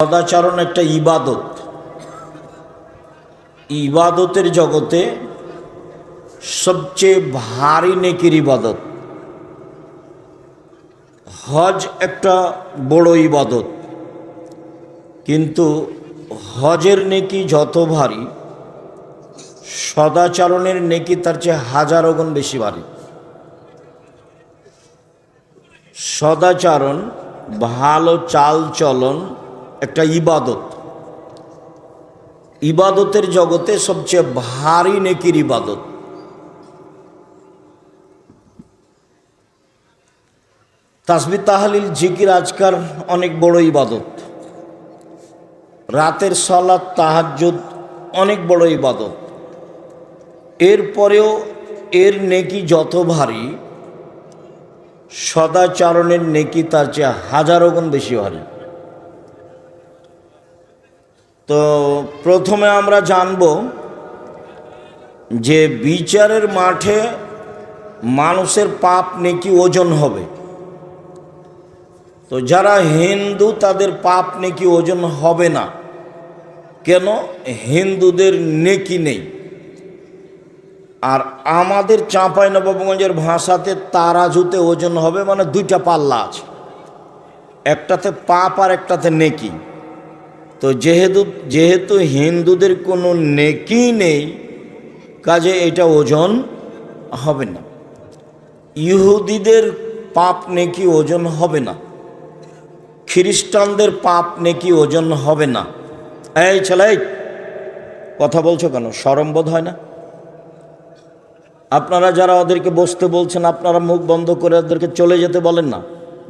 সদাচরণ একটা ইবাদত। ইবাদতের জগতে সবচেয়ে ভারী নেকির ইবাদত। হজ একটা বড় ইবাদত, কিন্তু হজের নেকি যত ভারী, সদাচরণের নেকি তার চেয়ে হাজারো গুণ বেশি ভারী। সদাচরণ, ভালো চাল চলন একটা ইবাদত। ইবাদতের জগতে সবচেয়ে ভারী নেকির ইবাদত। তাসবিহ তাহলিল জিকির আজকার অনেক বড় ইবাদত। রাতের সালাত তাহাজ্জুদ অনেক বড় ইবাদত। এরপরেও এর নেকি যত ভারী, সদাচরণের নেকি তার চেয়ে হাজারো গুণ বেশি ভারী। তো প্রথমে আমরা জানব যে বিচারের মাঠে মানুষের পাপ নেকি ওজন হবে। তো যারা হিন্দু তাদের পাপ নেকি ওজন হবে না। কেন? হিন্দুদের নেকি নেই। আর আমাদের চাঁপাইনবাবগঞ্জের ভাষাতে তারাজুতে ওজন হবে, মানে দুইটা পাল্লা আছে, একটাতে পাপ আর একটাতে নেকি। তো যেহেতু হিন্দুদের কোনো নেকি নেই, কাজে এটা ওজন হবে না। ইহুদিদের পাপ নেকি ওজন হবে না, খ্রিস্টানদের পাপ নেকি ওজন হবে না। এই ছেলে, কথা বলছো কেন? শরম বোধ হয় না? আপনারা যারা ওদেরকে বসতে বলছেন, আপনারা মুখ বন্ধ করে ওদেরকে চলে যেতে বলেন না।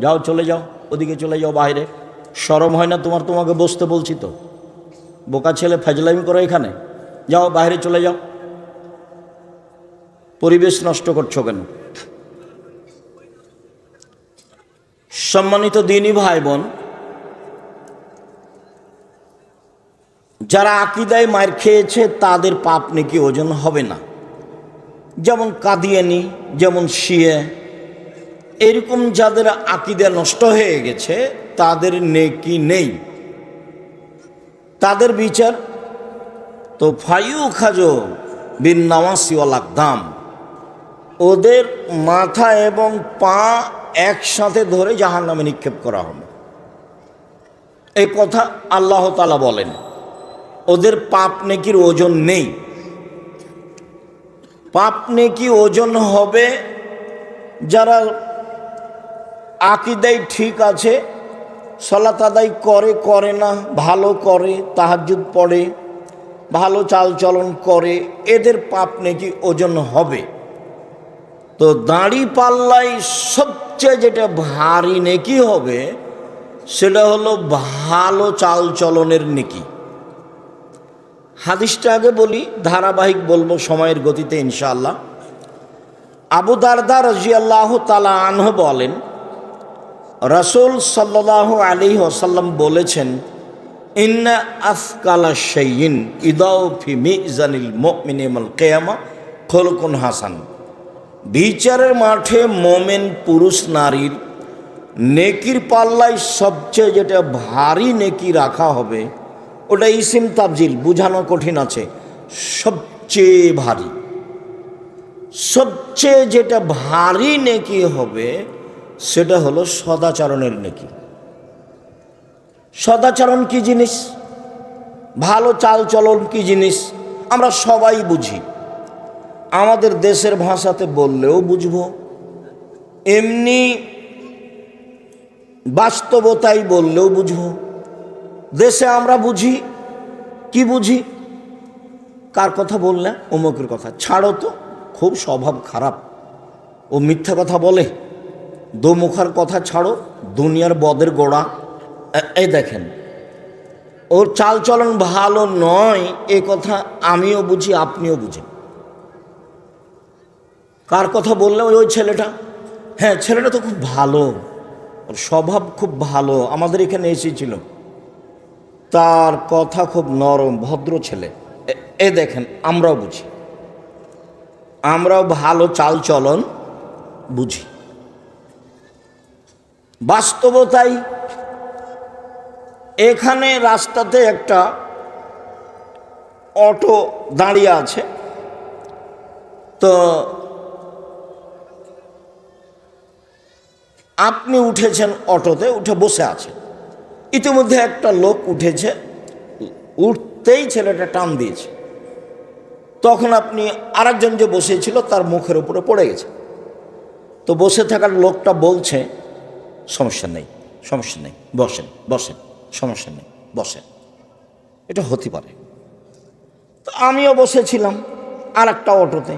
যাও, চলে যাও, ওদিকে চলে যাও বাইরে। শরম হয় না তোমার? তোমাকে বসতে বলছি তো। বোকা ছেলে, ফাজলামি করো এখানে। যাও বাইরে চলে যাও, পরিবেশ নষ্ট করছো কেন? সম্মানিত দ্বীনী ভাই বোন, যারা আকীদায় মার খেয়েছে তাদের পাপ নেকি ওজন হবে না। যেমন কাদিয়ানি, যেমন শিয়া, এরকম যাদের আকীদা নষ্ট হয়ে গেছে তাদের নেকি নেই। তাদের বিচার তো ফাইউ খাজো বিন নাওয়াসি ওয়াল আকদাম, ওদের মাথা এবং পা একসাথে ধরে জাহান্নামে নিক্ষেপ করা হবে। এই কথা আল্লাহ তাআলা বলেন। ওদের পাপ নেকির ওজন নেই। পাপ নেকি ওজন হবে যারা আকীদায় ঠিক আছে, সালাত আদায় করে না, ভালো করে, তাহাজ্জুদ পড়ে, ভালো চালচলন করে, এদের পাপ নেকি ওজন হবে। তো দাড়ি পাল্লাই সবচেয়ে যেটা ভারী নেকি হবে সেটা হলো ভালো চালচলনের নেকি। হাদিসটা আগে বলি, ধারাবাহিক বলবো সময়ের গতিতে ইনশাআল্লাহ। আবু দারদা রাদিয়াল্লাহু তাআলা আনহু বলেন, রাসূল সাল্লাল্লাহু আলাইহি ওয়াসাল্লাম বলেছেন, ইন্না আফকালা শাইইন ইদাউ ফি মিজানিল মুমিনি ইয়াউমাল কিয়ামা খুলকুন হাসান। বিচারের মাঠে মোমেন পুরুষ নারীর নেকির পাল্লায় সবচেয়ে যেটা ভারী নেকি রাখা হবে, ওটা ইসিম তাবজিল, বুঝানো কঠিন আছে। সবচেয়ে ভারী, সবচেয়ে যেটা ভারী নেকি হবে সেটা হলো সদাচরণের নেকি। সদাচরণ কি জিনিস? ভালো চালচলন কি জিনিস? আমরা সবাই বুঝি। আমাদের দেশের ভাষাতে বললেও বুঝবো, এমনি বাস্তবতাই বললেও বুঝবো। দেশে আমরা বুঝি, কি বুঝি? কার কথা বললে? অমুকের কথা। ছাড়ো তো, খুব স্বভাব খারাপ, ও মিথ্যা কথা বলে। দোমুখার কথা ছাড়ো, দুনিয়ার বদের গোড়া। এই দেখেন, ওর চালচলন ভালো নয়, এ কথা আমিও বুঝি, আপনিও বুঝেন। কার কথা বললে? ওই ছেলেটা। হ্যাঁ, ছেলেটা তো খুব ভালো, ওর স্বভাব খুব ভালো, আমাদের এখানে এসেছিল, তার কথা খুব নরম, ভদ্র ছেলে। এ দেখেন, আমরাও বুঝি, আমরাও ভালো চালচলন বুঝি। বাস্তবতাই এখানে রাস্তাতে একটা অটো দাঁড়িয়ে আছে, তো আপনি উঠেছেন, অটোতে উঠে বসে আছেন। ইতিমধ্যে একটা লোক উঠেছে, উঠতেই ছেলেটা টান দিয়েছে। তখন আপনি আরেকজন যে বসেছিল তার মুখের উপরে পড়ে গেছে। তো বসে থাকার লোকটা বলছে, সমস্যা নেই, সমস্যা নেই, বসেন বসেন, সমস্যা নেই, বসেন। এটা হতে পারে। তো আমিও বসেছিলাম আর একটা অটোতে।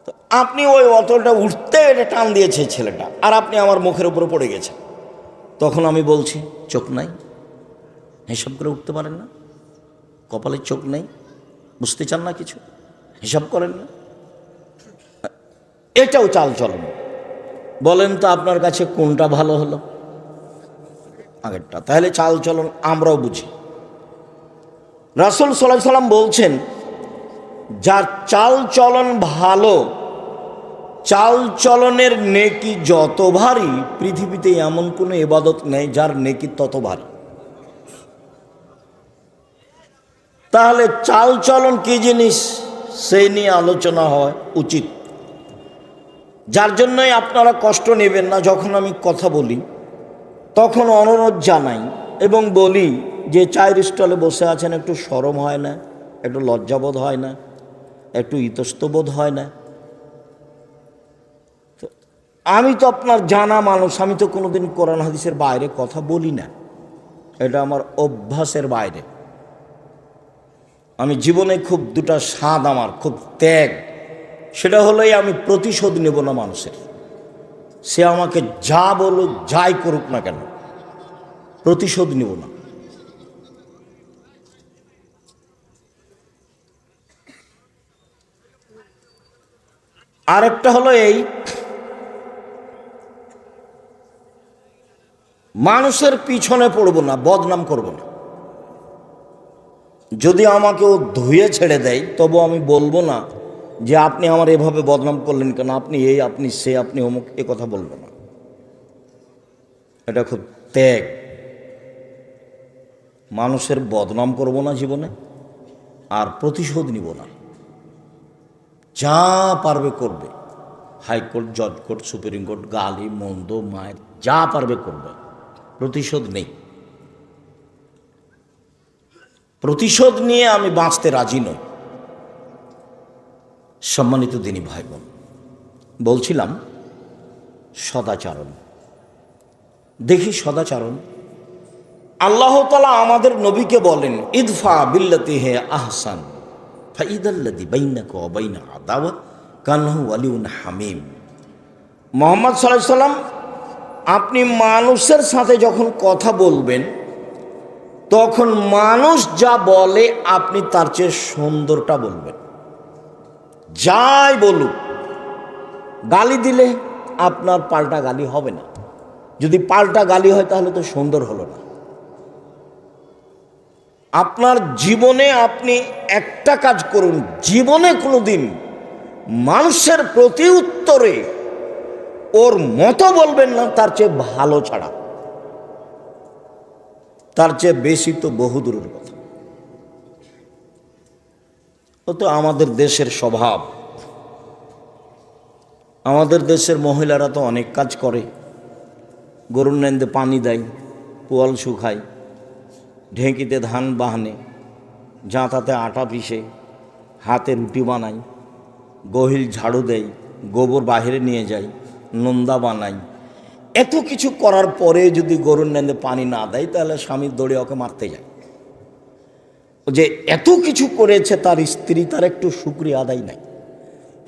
তো আপনি ওই অটোটা উঠতে এটা টান দিয়েছে ছেলেটা, আর আপনি আমার মুখের উপরে পড়ে গেছেন। তখন আমি বলছি, চোখ নাই, হিসাব করে উঠতে পারেন না? কপালে চোখ নেই, বুঝতে চান না কিছু, হিসাব করেন না? এটাও চাল চলন। বলেন তো আপনার কাছে কোনটা ভালো হলো? আগেরটা। তাহলে চাল চলন আমরাও বুঝি। রাসূল সাল্লাল্লাহু আলাইহি সাল্লাম বলছেন, যার চাল চলন ভালো, চাল চলনের নেকি যত ভারী, পৃথিবীতে এমন কোনো ইবাদত নেই যার নেকি তত ভারী। তাহলে চাল চলন কি জিনিস সেই নিয়ে আলোচনা হয় উচিত। যার জন্যই আপনারা কষ্ট নেবেন না, যখন আমি কথা বলি তখন অনুরোধ জানাই এবং বলি যে চায়ের স্টলে বসে আছেন, একটু শরম হয় না, একটু লজ্জাবোধ হয় না, একটু ইতস্তবোধ হয় না? তো আমি তো আপনার জানা মানুষ, আমি তো কোনোদিন কোরআন হাদিসের বাইরে কথা বলি না, এটা আমার অভ্যাসের বাইরে। আমি জীবনে খুব দুটা স্বাদ, আমার খুব ত্যাগ, সেটা হলোই আমি প্রতিশোধ নেব না মানুষের। সে আমাকে যা বলুক, যাই করুক না কেন, প্রতিশোধ নেব না। আরেকটা হলো এই, মানুষের পিছনে পড়ব না, বদনাম করব না। যদি আমাকে ও ধুয়ে ছেড়ে দেয় তবু আমি বলবো না যে আপনি আমার এভাবে বদনাম করলেন কেন, আপনি এই, আপনি সে, আপনি অমুক, এ কথা বলবো না। এটা খুব ত্যাগ। মানুষের বদনাম করব না জীবনে, আর প্রতিশোধ নিব না। যা পারবে করবে, হাইকোর্ট, জজ কোর্ট, সুপ্রিম কোর্ট, গালি মন্দ মায়ের যা পারবে করবে, প্রতিশোধ নেই। প্রতিশোধ নিয়ে আমি বাঁচতে রাজি নই। সম্মানিত দিনী ভাই বোন, বলছিলাম সদাচরণ। দেখি সদাচরণ, আল্লাহ তাআলা আমাদের নবীকে বলেন, ইদফা বিল্লাতি হে আহসান ফাইদাল্লাযী বাইনাকা ওয়া বাইনা আদাওয়া কান্নাহু ওয়ালিউন হামিম। মুহাম্মদ সাল্লাল্লাহু আলাইহি সাল্লাম, আপনি মানুষের সাথে যখন কথা বলবেন তখন মানুষ যা বলে আপনি তার চেয়ে সুন্দরটা বলবেন। যাই বলুক, গালি দিলে আপনার পাল্টা গালি হবে না। যদি পাল্টা গালি হয় তাহলে তো সুন্দর হলো না। আপনার জীবনে আপনি একটা কাজ করুন, জীবনে কোনোদিন মানুষের প্রতি উত্তরে ওর মতো বলবেন না, তার চেয়ে ভালো ছাড়া। তার চেয়ে বেশি তো বহুদূরের কথা। ও তো আমাদের দেশের স্বভাব। আমাদের দেশের মহিলারা তো অনেক কাজ করে। গরুর নেন্দে পানি দেয়, পোয়াল শুকায়, ঢেঁকিতে ধান বাহানে, জাঁতাতে আটা পিষে, হাতে রুটি বানায়, গহিল ঝাড়ু দেয়, গোবর বাহিরে নিয়ে যায়, নোন্দা বানায়। এত কিছু করার পরে যদি গরুর নেন্দে পানি না দেয় তাহলে স্বামীর দৌড়ে ওকে মারতে যায়। যে এত কিছু করেছে তার স্ত্রী, তার একটু শুকরিয়া আদায় নাই।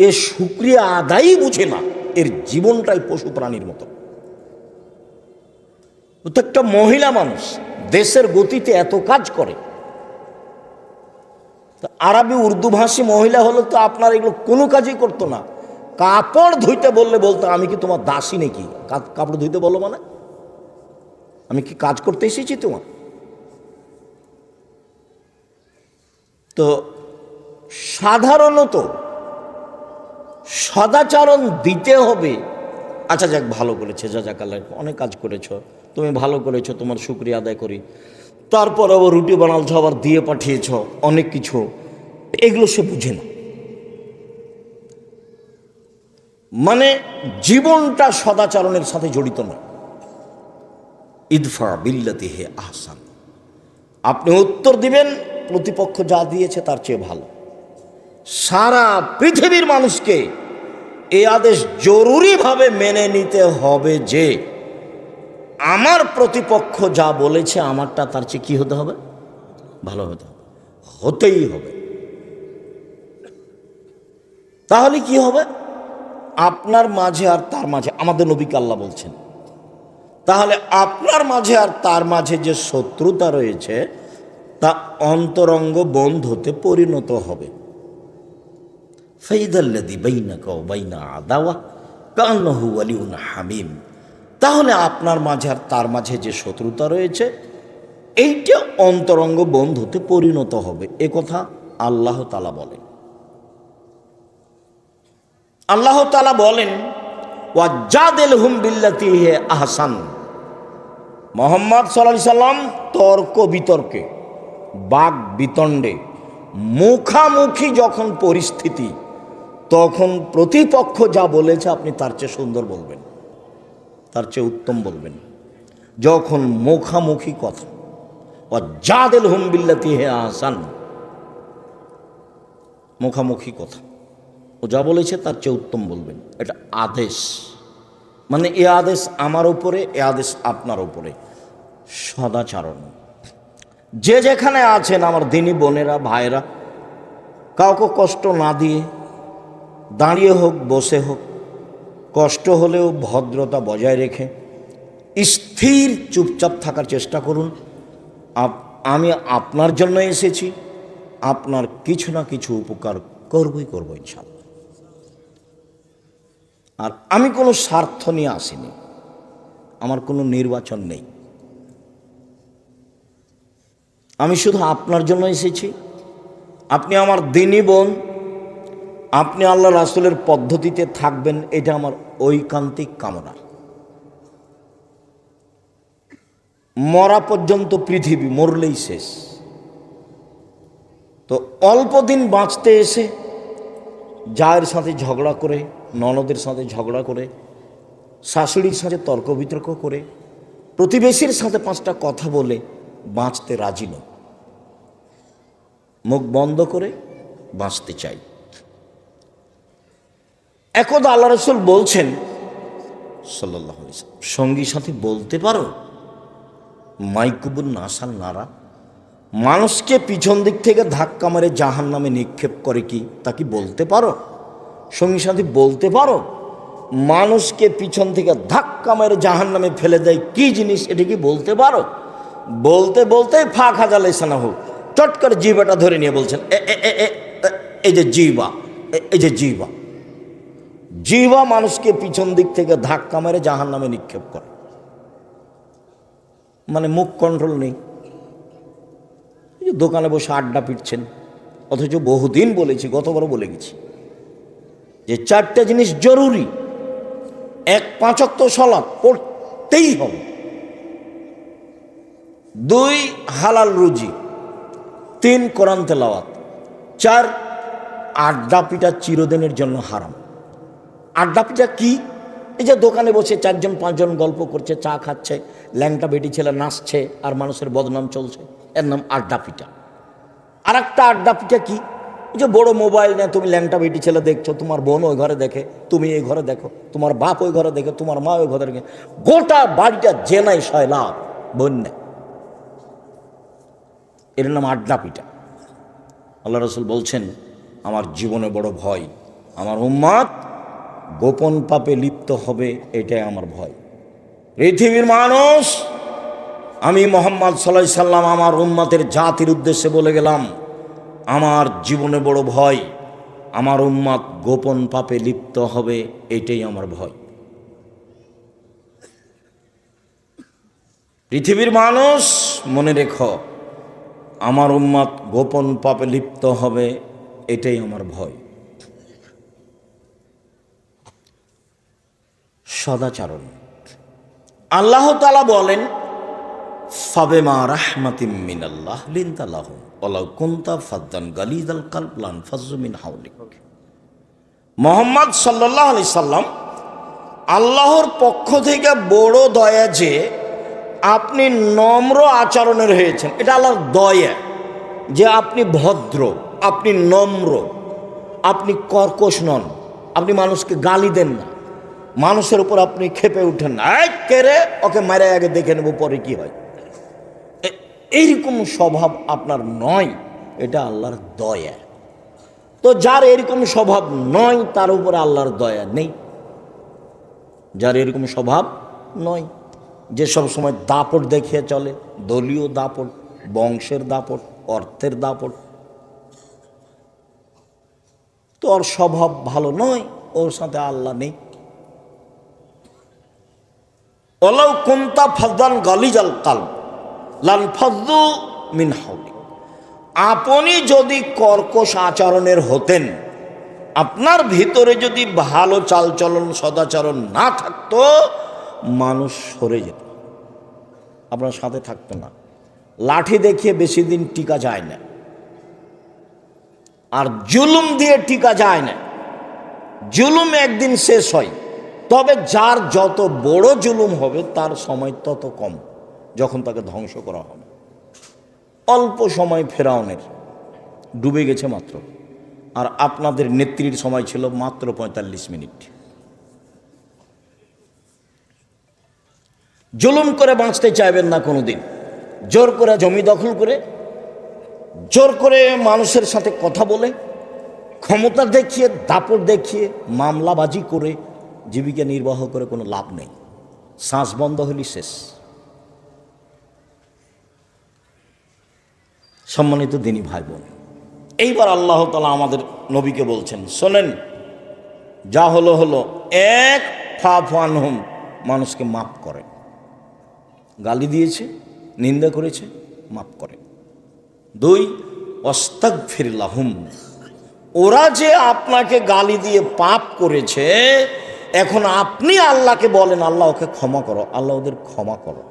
এ শুকরিয়া আদায়ই বুঝে না, এর জীবনটাই পশু প্রাণীর মতো। প্রত্যেকটা মহিলা মানুষ দেশের গতিতে এত কাজ করে। আরবি উর্দু ভাষী মহিলা হলো তো আপনার এগুলো কোনো কাজই করতো না। কাপড় ধুইতে বললে বলতো, আমি কি তোমার দাসী নাকি? কাপড় ধুইতে বলো মানে আমি কি কাজ করতে এসেছি তোমার? তো সাধারণত সদাচরণ দিতে হবে। আচ্ছা যাক, ভালো করেছে, যা যাক, আল্লাহ অনেক কাজ করেছ, তুমি ভালো করেছো, তোমার শুকরিয়া আদায় করি। তারপর আবার রুটি বানালছ, আবার দিয়ে পাঠিয়েছ অনেক কিছু, এগুলো সে বুঝে না। মানে জীবনটা সদাচরণের সাথে জড়িত না। ইদফা বিল্লাতি হে আহসান, আপনি উত্তর দিবেন প্রতিপক্ষ যা দিয়েছে তার চেয়ে ভালো। সারা পৃথিবীর মানুষকে এই আদেশ জরুরিভাবে মেনে নিতে হবে যে আমার প্রতিপক্ষ যা বলেছে আমারটা তার চেয়ে কি হতে হবে? ভালো হতে হবে, হতেই হবে। তাহলে কি হবে? আপনার মাঝে আর তার মাঝে, আমাদের নবীকে আল্লাহ বলছেন, তাহলে আপনার মাঝে আর তার মাঝে যে শত্রুতা রয়েছে তা অন্তরঙ্গ বন্ধুতে পরিণত হবে। ফাইদাল্লাযী বাইনাকা ওয়া বাইনা আদাওয়া কান্নাহু ওয়ালিউন হামিম, তাহলে আপনার মাঝে আর তার মাঝে যে শত্রুতা রয়েছে এইটা অন্তরঙ্গ বন্ধুতে পরিণত হবে। এ কথা আল্লাহ তাআলা বলেন। আল্লাহ তাআলা বলেন ওয়াজাদিলহুম বিল্লাতী হিয়া আহসান। মুহাম্মদ সাল্লাল্লাহু আলাইহি সাল্লাম তর্ক বিতর্কে, বাক বিতণ্ডে, মুখামুখি যখন পরিস্থিতি, তখন প্রতিপক্ষ যা বলেছে আপনি তার চেয়ে সুন্দর বলবেন, তার চেয়ে উত্তম বলবেন। যখন মুখামুখি কথা, ওয়াজাদিলহুম বিল্লাতী হিয়া আহসান, মুখামুখি কথা, ও যা বলেছে তার চেয়ে উত্তম বলবেন। এটা আদেশ, মানে এ আদেশ আমার উপরে, এ আদেশ আপনার উপরে। সদাচরণ, যে যেখানে আছেন আমার দিনী বোনেরা ভাইরা, কাউকে কষ্ট না দিয়ে, দাঁড়িয়ে হোক বসে হোক, কষ্ট হলেও ভদ্রতা বজায় রেখে স্থির চুপচাপ থাকার চেষ্টা করুন। আমি আপনার জন্য এসেছি, আপনার কিছু না কিছু উপকার করবই করবো ইনশাআল্লাহ। আর আমি কোনো স্বার্থ নিয়ে আসিনি, আমার কোনো নির্বাচন নেই, আমি শুধু আপনার জন্য এসেছি। আপনি আমার দিনী বোন, আপনি আল্লাহ রাসূলের পদ্ধতিতে থাকবেন, এটা আমার ঐকান্তিক কামনা। মরা পর্যন্ত পৃথিবী, মরলেই শেষ। তো অল্প দিন বাঁচতে এসে জায়ের সাথে ঝগড়া করে, ননদের সাথে ঝগড়া করে, শাশুড়ির সাথে তর্ক বিতর্ক করে, প্রতিবেশীর সাথে 5টা কথা বলে বাঁচতে রাজি নয়। মুখ বন্ধ করে বাঁচতে চাই। একদা আল্লাহ রাসূল বলছেন সাল্লাল্লাহু আলাইহি ওয়াসাল্লাম, সঙ্গী সাথী বলতে পারো? মাইকুবুন নাসাল নারা, মানুষকে পিছন দিক থেকে ধাক্কা মারে জাহান্নামে নিক্ষেপ করে কি, তা কি বলতে পারো? সঙ্গী সাথী বলতে পারো? মানুষকে পিছন থেকে ধাক্কা মেরে জাহান্নামে ফেলে দেয় কি জিনিস, এটা কি বলতে পারো? বলতে বলতে ফাঁক হাজালে সানা হোক, চট করে জিহ্বাটা ধরে নিয়ে বলছেন এই যে জিহ্বা, এই যে জিহ্বা, জিহ্বা মানুষকে পিছন দিক থেকে ধাক্কা মেরে জাহান্নামে নিক্ষেপ করে। মানে মুখ কন্ট্রোল নেই। দোকানে বসে আড্ডা পিটছেন, অথচ বহুদিন বলেছি, গতবারও বলে গেছি যে 4টা জিনিস জরুরি। 1 5 ওয়াক্ত সালাত পড়তেই হবে, 2 হালাল রুজি, 3 কোরআন তেলাওয়াত, 4 আড্ডা পিটা চিরদিনের জন্য হারাম। আড্ডা পিটা কি? এই যে দোকানে বসে 4 জন 5 জন গল্প করছে, চা খাচ্ছে, ল্যাংটা বেটি ছেলে নাচছে আর মানুষের বদনাম চলছে, এর নাম আড্ডা পিটা। আর একটা আড্ডা পিটা কি? এই যে বড় মোবাইল নেয়, তুমি ল্যাংটা বেটি ছেলে দেখছো, তোমার বোন ওই ঘরে দেখে, তুমি এই ঘরে দেখো, তোমার বাপ ওই ঘরে দেখে, তোমার মা ওই ঘরে দেখে, গোটা বাড়িটা জেনাই সয়লাভ বন্যা, এর নাম আড্ডা পিটা। আল্লাহ রাসূল বলছেন আমার জীবনে বড় ভয়, আমার উম্মত গোপন পাপে লিপ্ত হবে, এটাই আমার ভয়। পৃথিবীর মানুষ, আমি মুহাম্মদ সাল্লাল্লাহু আলাইহি সাল্লাম আমার উম্মতের জাতির উদ্দেশ্যে বলে গেলাম, আমার জীবনে বড় ভয়, আমার উম্মত গোপন পাপে লিপ্ত হবে, এটাই আমার ভয়। পৃথিবীর মানুষ মনে রেখো, আমার উম্মত গোপন পাপে লিপ্ত হবে, এটাই আমার ভয়। সদাচরণ, আল্লাহ তাআলা বলেন, ফাবিমা রাহমাতিম মিনাল্লাহ লিনতা লাহুম ওয়ালাউ কুনতা ফাদ্দান গালিযাল কলব লানফাজ্জু মিন হাওলিক। মুহাম্মদ সাল্লাল্লাহু আলাইহি সাল্লাম, আল্লাহর পক্ষ থেকে বড় দয়া যে আপনি নম্র আচরণের হয়েছেন। এটা আল্লাহর দয়া যে আপনি ভদ্র, আপনি নম্র, আপনি কর্কশ নন, আপনি মানুষকে গালি দেন না, মানুষের উপর আপনি ক্ষেপে উঠেন না, কে রে ওকে মারে আগে দেখে নেব পরে কি হয়, এইরকম স্বভাব আপনার নয়। এটা আল্লাহর দয়া। তো যার এরকম স্বভাব নয় তার উপরে আল্লাহর দয়া নেই। যার এরকম স্বভাব নয়, যে সব সময় দাপট দেখিয়ে চলে, দলীয় দাপট, বংশের দাপট, অর্থের দাপট, তো ওর স্বভাব ভালো নয়, ওর সাথে আল্লাহ নেই। ওয়ালাউ কুনতা ফাদ্দান গালিজাল কলব লানফাজ্জু মিন হাওলিক। আপনি যদি কর্কশ আচরণের হতেন, আপনার ভিতরে যদি ভালো চালচলন সদাচরণ না থাকতো, মানুষ সরে যেত, আপনার সাথে থাকতো না। লাঠি দেখিয়ে বেশি দিন টিকা যায় না, আর জুলুম দিয়ে টিকা যায় না। জুলুম একদিন শেষ হয়, তবে যার যত বড় জুলুম হবে তার সময় তত কম, যখন তাকে ধ্বংস করা হবে। অল্প সময় ফেরাউনের ডুবে গেছে মাত্র, আর আপনাদের নেত্রীর সময় ছিল মাত্র 45 মিনিট। জুলুম করে বাঁচতে চাইবেন না কোনোদিন। জোর করে জমি দখল করে, জোর করে মানুষের সাথে কথা বলে, ক্ষমতা দেখিয়ে, দাপট দেখিয়ে, মামলাবাজি করে জীবিকা নির্বাহ করে কোনো লাভ নেই। শ্বাস বন্ধ হলি শেষ। সম্মানিত দিনী ভাই বোন, এইবার আল্লাহ তাআলা আমাদের নবীকে বলছেন, শোনেন, যা হলো হলো, এক ফাফু আনহুম, মানুষকে মাফ করে। গালি দিয়েছে, নিন্দা করেছে, মাফ করে। 2, ওয়াস্তাগফির লাহুম, ওরা যে আপনাকে গালি দিয়ে পাপ করেছে, এখন আপনি আল্লাহকে বলেন, আল্লাহ ওকে ক্ষমা করো, আল্লাহ ওদের ক্ষমা করো।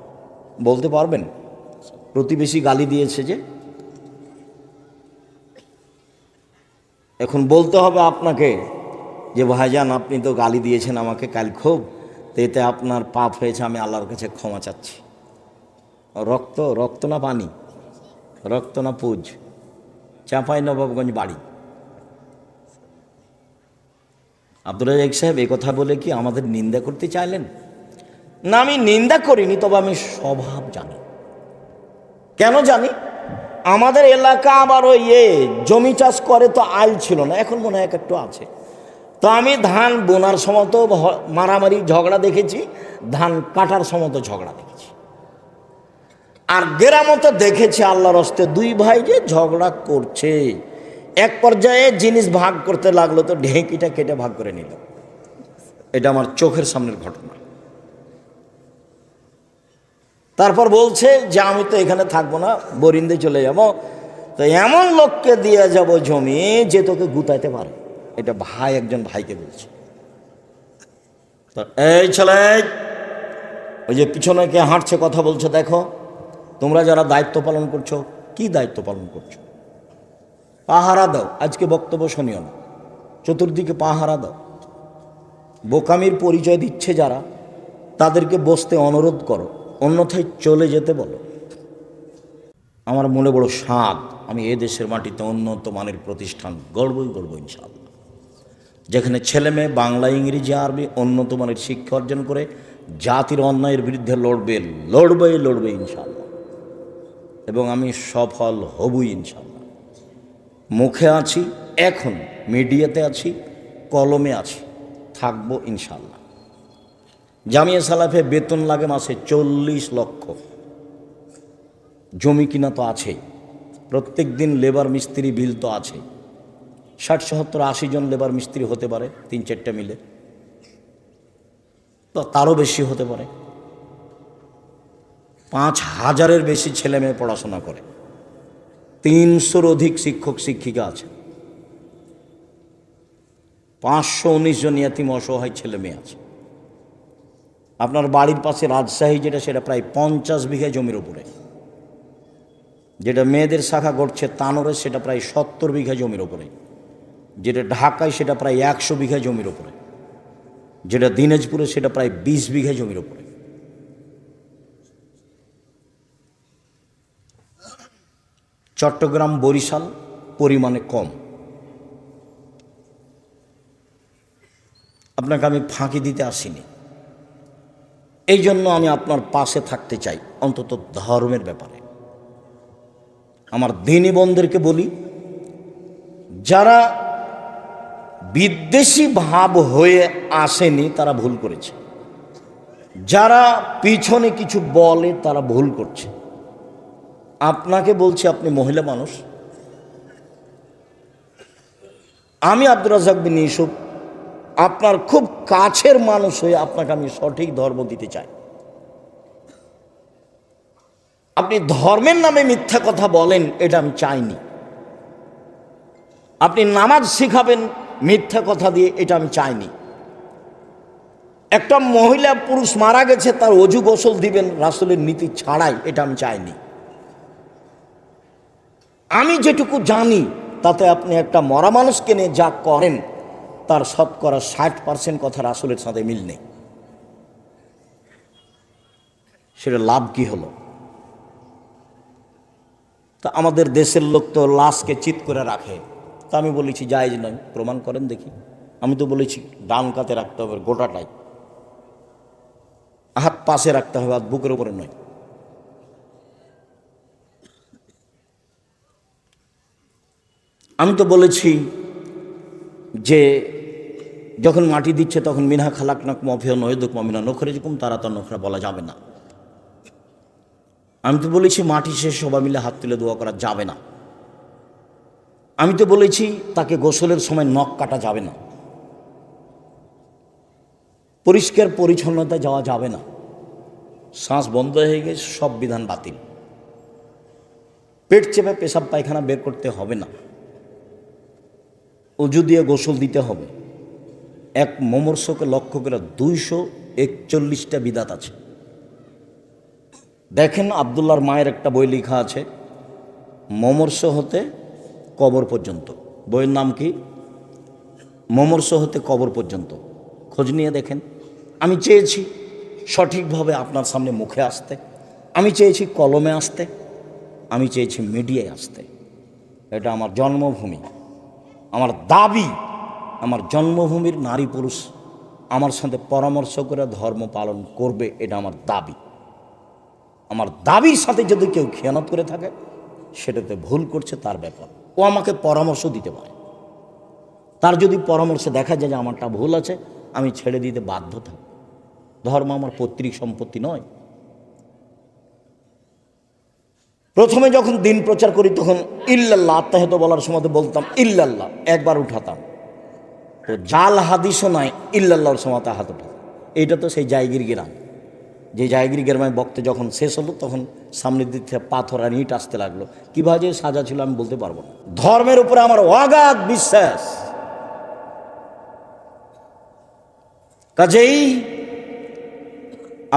বলতে পারবেন? প্রতিবেশী গালি দিয়েছে যে, এখন বলতে হবে আপনাকে যে ভাইজান আপনি তো গালি দিয়েছেন আমাকে কাল খুব, তো এতে আপনার পাপ হয়েছে, আমি আল্লাহর কাছে ক্ষমা চাচ্ছি। রক্ত না পানি, রক্ত না পুজ, চাঁপাইনবাবগঞ্জ বাড়ি। আব্দুল রাজ্জাক সাহেব এই কথা বলে কি আমাদের নিন্দা করতে চাইলেন? না, আমি নিন্দা করিনি, তবে আমি স্বভাব জানি। কেন জানি? আমাদের এলাকা আবার ওই জমি চাষ করে, তো আইল ছিল না, এখন মনে হয় একটু আছে। তো আমি ধান বোনার সময় তো মারামারি ঝগড়া দেখেছি, ধান কাটার সময় তো ঝগড়া দেখেছি। আর গ্রামতে দেখেছি আল্লাহর হস্তে 2 ভাই যে ঝগড়া করছে, এক পর্যায়ে জিনিস ভাগ করতে লাগলো, তো ঢেঁকিটা কেটে ভাগ করে নিল। এটা আমার চোখের সামনের ঘটনা। তারপর বলছে যে আমি তো এখানে থাকবো না, বরিন্দে চলে যাব, তো এমন লোককে দিয়ে যাব জমি যে তোকে গুতাইতে পারে। এটা ভাই একজন ভাইকে বলছে। তো এই ছেলে, ওই যে পিছনে কে হাঁটছে কথা বলছে, দেখো তোমরা যারা দায়িত্ব পালন করছো, কি দায়িত্ব পালন করছো? পাহারা দাও। আজকে বক্তব্য শুনিও না, চতুর্দিকে পাহারা দাও। বোকামির পরিচয় দিচ্ছে যারা, তাদেরকে বসতে অনুরোধ করো, অন্যথায় চলে যেতে বলো। আমার মনে বড় স্বাদ, আমি এ দেশের মাটিতে উন্নত মানের প্রতিষ্ঠান গড়বই ইনশাআল্লাহ, যেখানে ছেলে মেয়ে বাংলা, ইংরেজি, আরবি উন্নত মানের শিক্ষা অর্জন করে জাতির অন্যায়ের বিরুদ্ধে লড়বে ইনশাআল্লাহ, এবং আমি সফল হবই ইনশাআল্লাহ। মুখে আছি, এখন মিডিয়াতে আছি, কলমে আছি, থাকবো ইনশাআল্লাহ। জামিয়া সালাফে বেতন লাগে মাসে 40 লক্ষ। জমি কিনা তো আছেই, প্রত্যেক দিন লেবার মিস্ত্রি বিল তো আছে। 60, 70, 80 জন লেবার মিস্ত্রি হতে পারে, 3-4টা মিলে, তো তারও বেশি হতে পারে। 5000-এর বেশি ছেলে মেয়ে পড়াশোনা করে, 300-র অধিক শিক্ষক শিক্ষিকা আছে, 519 জন ইয়াতিম অসহায় ছেলে মেয়ে আছে। আপনার বাড়ির পাশে রাজশাহী যেটা, সেটা প্রায় 50 বিঘা জমির উপরে। যেটা মেয়েদের শাখা ঘটছে তানোরে, সেটা প্রায় 70 বিঘা জমির উপরে। যেটা ঢাকায় সেটা প্রায় 100 বিঘা জমির উপরে। যেটা দিনাজপুরে সেটা প্রায় 20 বিঘা জমির উপরে। চট্টগ্রাম বরিশাল পরিমাণে কম। আপনাকে আমি ফাঁকি দিতে আসিনি, এই জন্য আমি আপনার পাশে থাকতে চাই, অন্তত ধর্মের ব্যাপারে। আমার দিনী বোনদেরকে বলি, যারা বিদ্বেষী ভাব হয়ে আসেনি তারা ভুল করেছে, যারা পিছনে কিছু বলে তারা ভুল করছে। আপনাকে বলছি, আপনি মহিলা মানুষ, আমি আব্দুর রাজ্জাক বিন ইউসুফ আপনার খুব কাছের মানুষ হয়ে আপনাকে আমি সঠিক ধর্ম দিতে চাই। আপনি ধর্মের নামে মিথ্যা কথা বলেন, এটা আমি চাইনি। আপনি নামাজ শিখাবেন মিথ্যা কথা দিয়ে, এটা আমি চাইনি। একটা মহিলা পুরুষ মারা গেছে, তার অজু গোসল দিবেন রাসূলের নীতি ছাড়াই, এটা আমি চাইনি। আমি যেটুকু জানি তাতে আপনি একটা মরা মানুষকে নিয়ে যা করেন তার শতকরা 60% কথা রাসূলের সাথে মিল নেই। সেটা লাভ কি হলো? তা আমাদের দেশের লোক তো লাশকে চিৎ করে রাখে, তা আমি বলেছি জায়েজ নয়, প্রমাণ করেন দেখি। আমি তো বলেছি ডান কাতে রাখতে হবে গোটাটাই, হাত পাশে রাখতে হবে, হাত বুকের উপরে নয়। আমি তো বলেছি যে যখন মাটি দিচ্ছে তখন মিনহা খালাকনাক মফিয়া নয়দুক মমিনা নখরেজুকুম, তারা তো নখরা বলা যাবে না। আমি তো বলেছি মাটি শেষ সবাই মিলে হাত তুলে দোয়া করা যাবে না। আমি তো বলেছি তাকে গোসলের সময় নখ কাটা যাবে না, পরিষ্কার পরিচ্ছন্নতা যাওয়া যাবে না, শ্বাস বন্ধ হয়ে গেছে সব বিধান বাতিল, পেট চেপে পেশাব পায়খানা বের করতে হবে না, অজু দিয়ে গোসল দিতে হবে। এক মমর্ষকে লক্ষ্য করে 241টা বিদাত আছে। দেখেন আব্দুল্লাহর মায়ের একটা বই লেখা আছে, মমর্ষ হতে কবর পর্যন্ত। বইয়ের নাম কি? মমর্ষ হতে কবর পর্যন্ত। খোঁজ নিয়ে দেখেন। আমি চেয়েছি সঠিকভাবে আপনার সামনে মুখে আসতে, আমি চেয়েছি কলমে আসতে, আমি চেয়েছি মিডিয়ায় আসতে। এটা আমার জন্মভূমি, আমার দাবি। আমার জন্মভূমির নারী পুরুষ আমার সাথে পরামর্শ করে ধর্ম পালন করবে, এটা আমার দাবি। আমার দাবির সাথে যদি কেউ খেয়ানত করে থাকে সেটাতে ভুল করছে, তার ব্যাপার। ও আমাকে পরামর্শ দিতে পারে, তার যদি পরামর্শে দেখা যায় যে আমারটা ভুল আছে, আমি ছেড়ে দিতে বাধ্য থাকব। ধর্ম আমার পৈতৃক সম্পত্তি নয়। প্রথমে যখন দিন প্রচার করি তখন ইল্লাল্লাহ আত্মাহিত বলার সময় বলতাম ইল্লাল্লাহ, একবার উঠাতাম। তো জাল হাদিসও নয়, ইল্লাল্লাহর সময় হাত উঠাতাম। এইটা তো সেই জায়গির গ্রাম, যে জায়গির গ্রামে বক্তে যখন শেষ হলো তখন সামনের দিক থেকে পাথর আর ইট আসতে লাগলো। কীভাবে যে সাজা ছিল আমি বলতে পারবো না। ধর্মের উপরে আমার অগাধ বিশ্বাস। কাজেই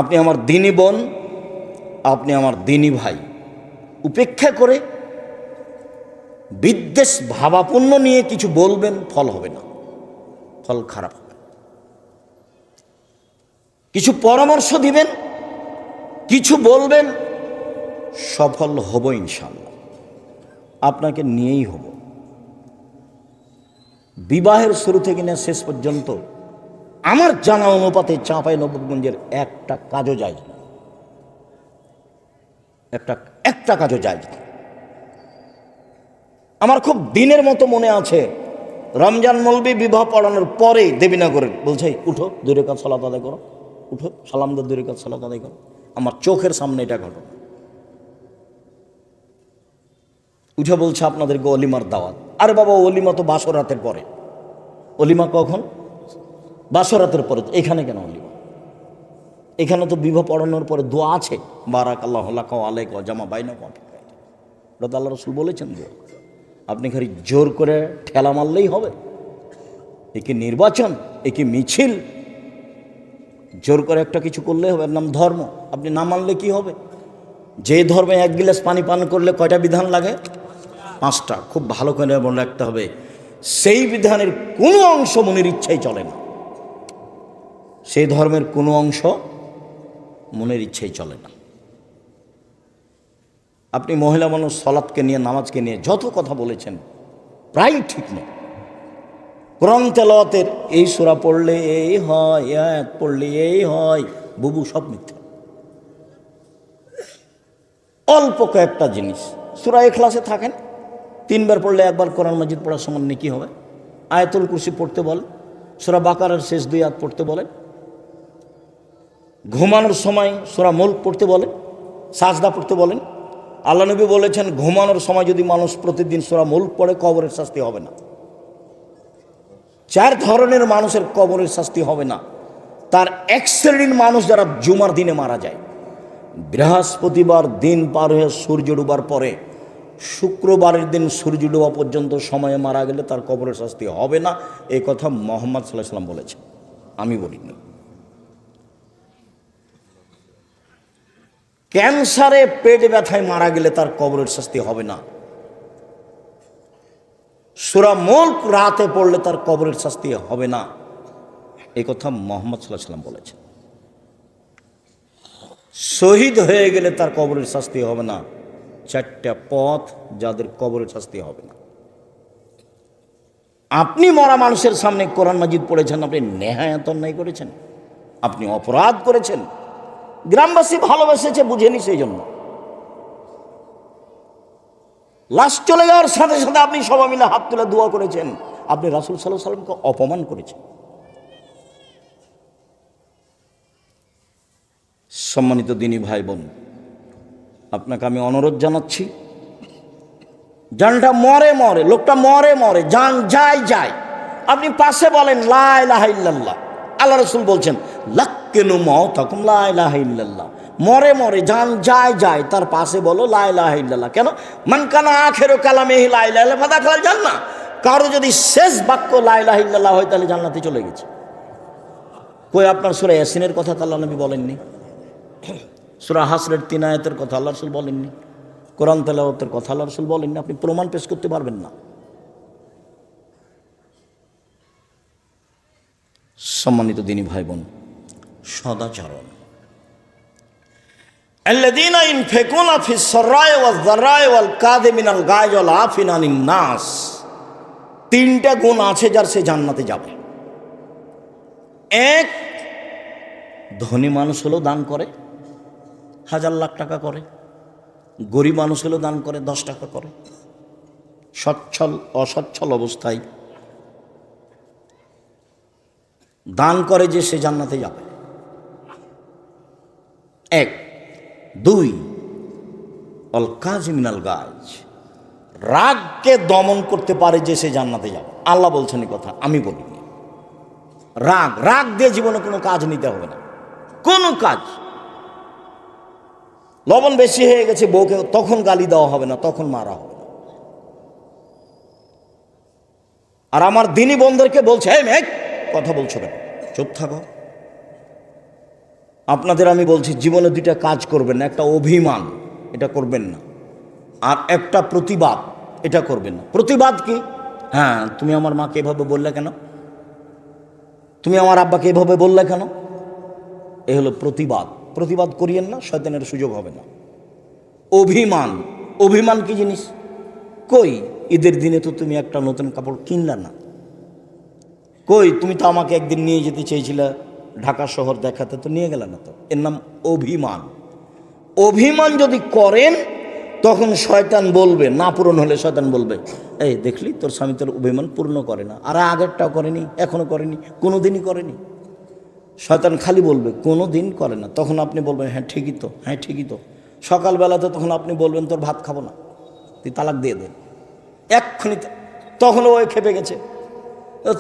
আপনি আমার দিনী বোন, আপনি আমার দিনী ভাই, উপেক্ষা করে বিদ্বেষ ভাবাপন্ন নিয়ে কিছু বলবেন, ফল হবে না, ফল খারাপ হবে। কিছু পরামর্শ দিবেন, কিছু বলবেন, সফল হব ইনশাআল্লাহ, আপনাকে নিয়েই হব। বিবাহের শুরু থেকে না শেষ পর্যন্ত আমার জানা অনুপাতে চাঁপাইনবাবগঞ্জের একটা কাজও যায় না, একটা কাজও যায় না। আমার খুব দিনের মতো মনে আছে, রমজান মৌলবি বিবাহ পড়ানোর পরে দেবীনগরের বলছে উঠো 2 রাকাত সালাত আদায় করো, উঠো সালাম দাও 2 রাকাত সালাত আদায় করো। আমার চোখের সামনে এটা ঘটনা। উঠে বলছে আপনাদেরকে অলিমার দাওয়াত। আরে বাবা, অলিমা তো বাসরাতের পরে। অলিমা কখন? বাসরাতের পরে। এখানে কেন অলিমা? এখানে তো বিবাহ পড়ানোর পরে দোয়া আছে, বারাকাল্লাহু লাকা ওয়া আলাইকা ওয়া জামা বাইনাকুম। ওটা তো আল্লাহ রাসূল বলেছেন দোয়া। আপনি খালি জোর করে ঠেলা মারলেই হবে? এ কি নির্বাচন? এ কি মিছিল? জোর করে একটা কিছু করলে হবে, এর নাম ধর্ম। আপনি না মানলে কি হবে? যে ধর্মে এক গিলাস পানি পান করলে কয়টা বিধান লাগে? 5টা। খুব ভালো করে মনে রাখতে হবে, সেই বিধানের কোনো অংশ মনের ইচ্ছাই চলে না। সেই ধর্মের কোনো অংশ মনের ইচ্ছাই চলে না। আপনি মহিলা মানুষ সলাৎকে নিয়ে, নামাজকে নিয়ে যত কথা বলেছেন প্রায় ঠিক নেই। কোরআন তেলাওয়াতের এই সূরা পড়লে এই হয়, আয়াত পড়লে এই হয়, বুবু, সব মিথ্যা। অল্প কয়েকটা জিনিস, সূরা ইখলাসে থাকেন 3 বার পড়লে 1 বার কোরআন মাজিদ পড়ার সমান নেকি হবে। আয়াতুল কুরসি পড়তে বলেন, সূরা বাকারার শেষ 2 আয়াত পড়তে বলেন, ঘুমানোর সময় সূরা মুলক পড়তে বলেন, সাজদা পড়তে বলেন। আল্লাহ নবী বলেছেন, ঘুমানোর সময় যদি মানুষ প্রতিদিন সূরা মুলক পড়ে কবরের শাস্তি হবে না। 4 ধরনের মানুষের কবরের শাস্তি হবে না। তার এক শ্রেণীর মানুষ যারা জুমার দিনে মারা যায়, বৃহস্পতিবার দিন পার হয়ে সূর্য ডুবার পরে শুক্রবারের দিন সূর্য ডোবা পর্যন্ত সময়ে মারা গেলে তার কবরের শাস্তি হবে না। এই কথা মুহাম্মদ সাল্লাল্লাহু আলাইহি ওয়াসাল্লাম বলেছেন, আমি বলিনি। ক্যান্সারে পেট ব্যথায় মারা গেলে তার কবরের শাস্তি হবে না। সূরা মুলক রাতে পড়লে তার কবরের শাস্তি হবে না। এই কথা মুহাম্মদ সাল্লাল্লাহু আলাইহি ওয়াসাল্লাম বলেছেন। শহীদ হয়ে গেলে তার কবরের শাস্তি হবে না। 4টা পথ যাদের কবরের শাস্তি হবে না। আপনি মরা মানুষের সামনে কোরআন মাজিদ পড়েছেন, আপনি নেহায়াত অন্যায় করেছেন, আপনি অপরাধ করেছেন। গ্রামবাসী ভালোবেসেছে, বুঝেনি, সেই জন্য লাশ চলে যাওয়ার সাথে সাথে আপনি সবাই মিলে হাত তুলে দোয়া করেছেন। আপনি রাসূল সাল্লাল্লাহু আলাইহি ওয়াসাল্লামকে অপমান করেছেন। সম্মানিত দিনী ভাই বোন, আপনাকে আমি অনুরোধ জানাচ্ছি, জানটা মরে মরে, লোকটা মরে মরে, জান যায় যায়, আপনি পাশে বলেন লা ইলাহা ইল্লাল্লাহ। আল্লাহ রাসূল বলছেন লাক্কিনু মাউতাকুম লা ইলাহা ইল্লাল্লাহ। মরে মরে, জান যায় যায়, তার পাশে বলো লা ইলাহা ইল্লাল্লাহ। কেন? মান কানা আখিরু কালামিহি লা ইলাহা ইল্লাল্লাহ ফাদাখালাল জান্নাহ। কারো যদি শেষ বাক্য লা ইলাহা ইল্লাল্লাহ হয় তাহলে জান্নাতে চলে গেছে। কই আপনার সূরা ইয়াসিনের কথা তো আল্লাহ নবী বলেননি, সূরা হাসরের 3 আয়াতের কথা আল্লাহ রাসূল বলেননি, কোরআন তেলাওয়াতের কথা আল্লাহ রাসূল বলেননি। আপনি প্রমাণ পেশ করতে পারবেন না। সম্মানিত দিনী ভাই বোন, সদাচরণ, আল্লাযীনা ইনফিকুনা ফিস সাররাই ওয়াজ যাররাই ওয়াল কাযিমিনাল গায়জ ওয়াল আফিনা আনিন নাস। 3টা গুণ আছে যার সে জান্নাতে যাবে। 1, ধনী মানুষ হলেও দান করে, 1000 লাখ টাকা করে। গরিব মানুষ হলেও দান করে, 10 টাকা করে। সচ্ছল অসচ্ছল অবস্থায় দান করে যে সে জান্নাতে যাবে। 1। 2, অল কাযিমিনাল গায়জ, রাগকে দমন করতে পারে যে সে জান্নাতে যাবে। আল্লাহ বলছেন এই কথা, আমি বলিনি। রাগ দিয়ে জীবনে কোনো কাজ নিতে হবে না, কোনো কাজ। লবণ বেশি হয়ে গেছে বউকে, তখন গালি দেওয়া হবে না, তখন মারা হবে না। আর আমার দিনী বন্ধুদেরকে বলছে, এই মেয়ে কথা বলছো কেন, চুপ থাকো। আপনাদের আমি বলছি, জীবনে 2টা কাজ করবেন না। একটা অভিমান, এটা করবেন না। আর একটা প্রতিবাদ, এটা করবেন না। প্রতিবাদ কি? হ্যাঁ, তুমি আমার মাকে এভাবে বললে কেন, তুমি আমার আব্বাকে এভাবে বললে কেন, এ হলো প্রতিবাদ। প্রতিবাদ করিয়েন না, শয়তানের সুযোগ হবে না। অভিমান কি জিনিস? কই ঈদের দিনে তো তুমি একটা নতুন কাপড় কিনলে না, কই তুমি তো আমাকে একদিন নিয়ে যেতে চেয়েছিলে ঢাকা শহর দেখাতে, তো নিয়ে গেলে না, তো এর নাম অভিমান। অভিমান যদি করেন তখন শয়তান বলবে, না পূরণ হলে শয়তান বলবে, এই দেখলি তোর স্বামী তোর অভিমান পূর্ণ করে না, আর আগেরটাও করেনি, এখনো করেনি, কোনো দিনই করেনি। শয়তান খালি বলবে কোনো দিন করে না। তখন আপনি বলবেন হ্যাঁ ঠিকই তো, হ্যাঁ ঠিকই তো। সকালবেলাতে তখন আপনি বলবেন তোর ভাত খাবো না, তুই তালাক দিয়ে দে এক্ষুনি। তখনও ওই খেপে গেছে,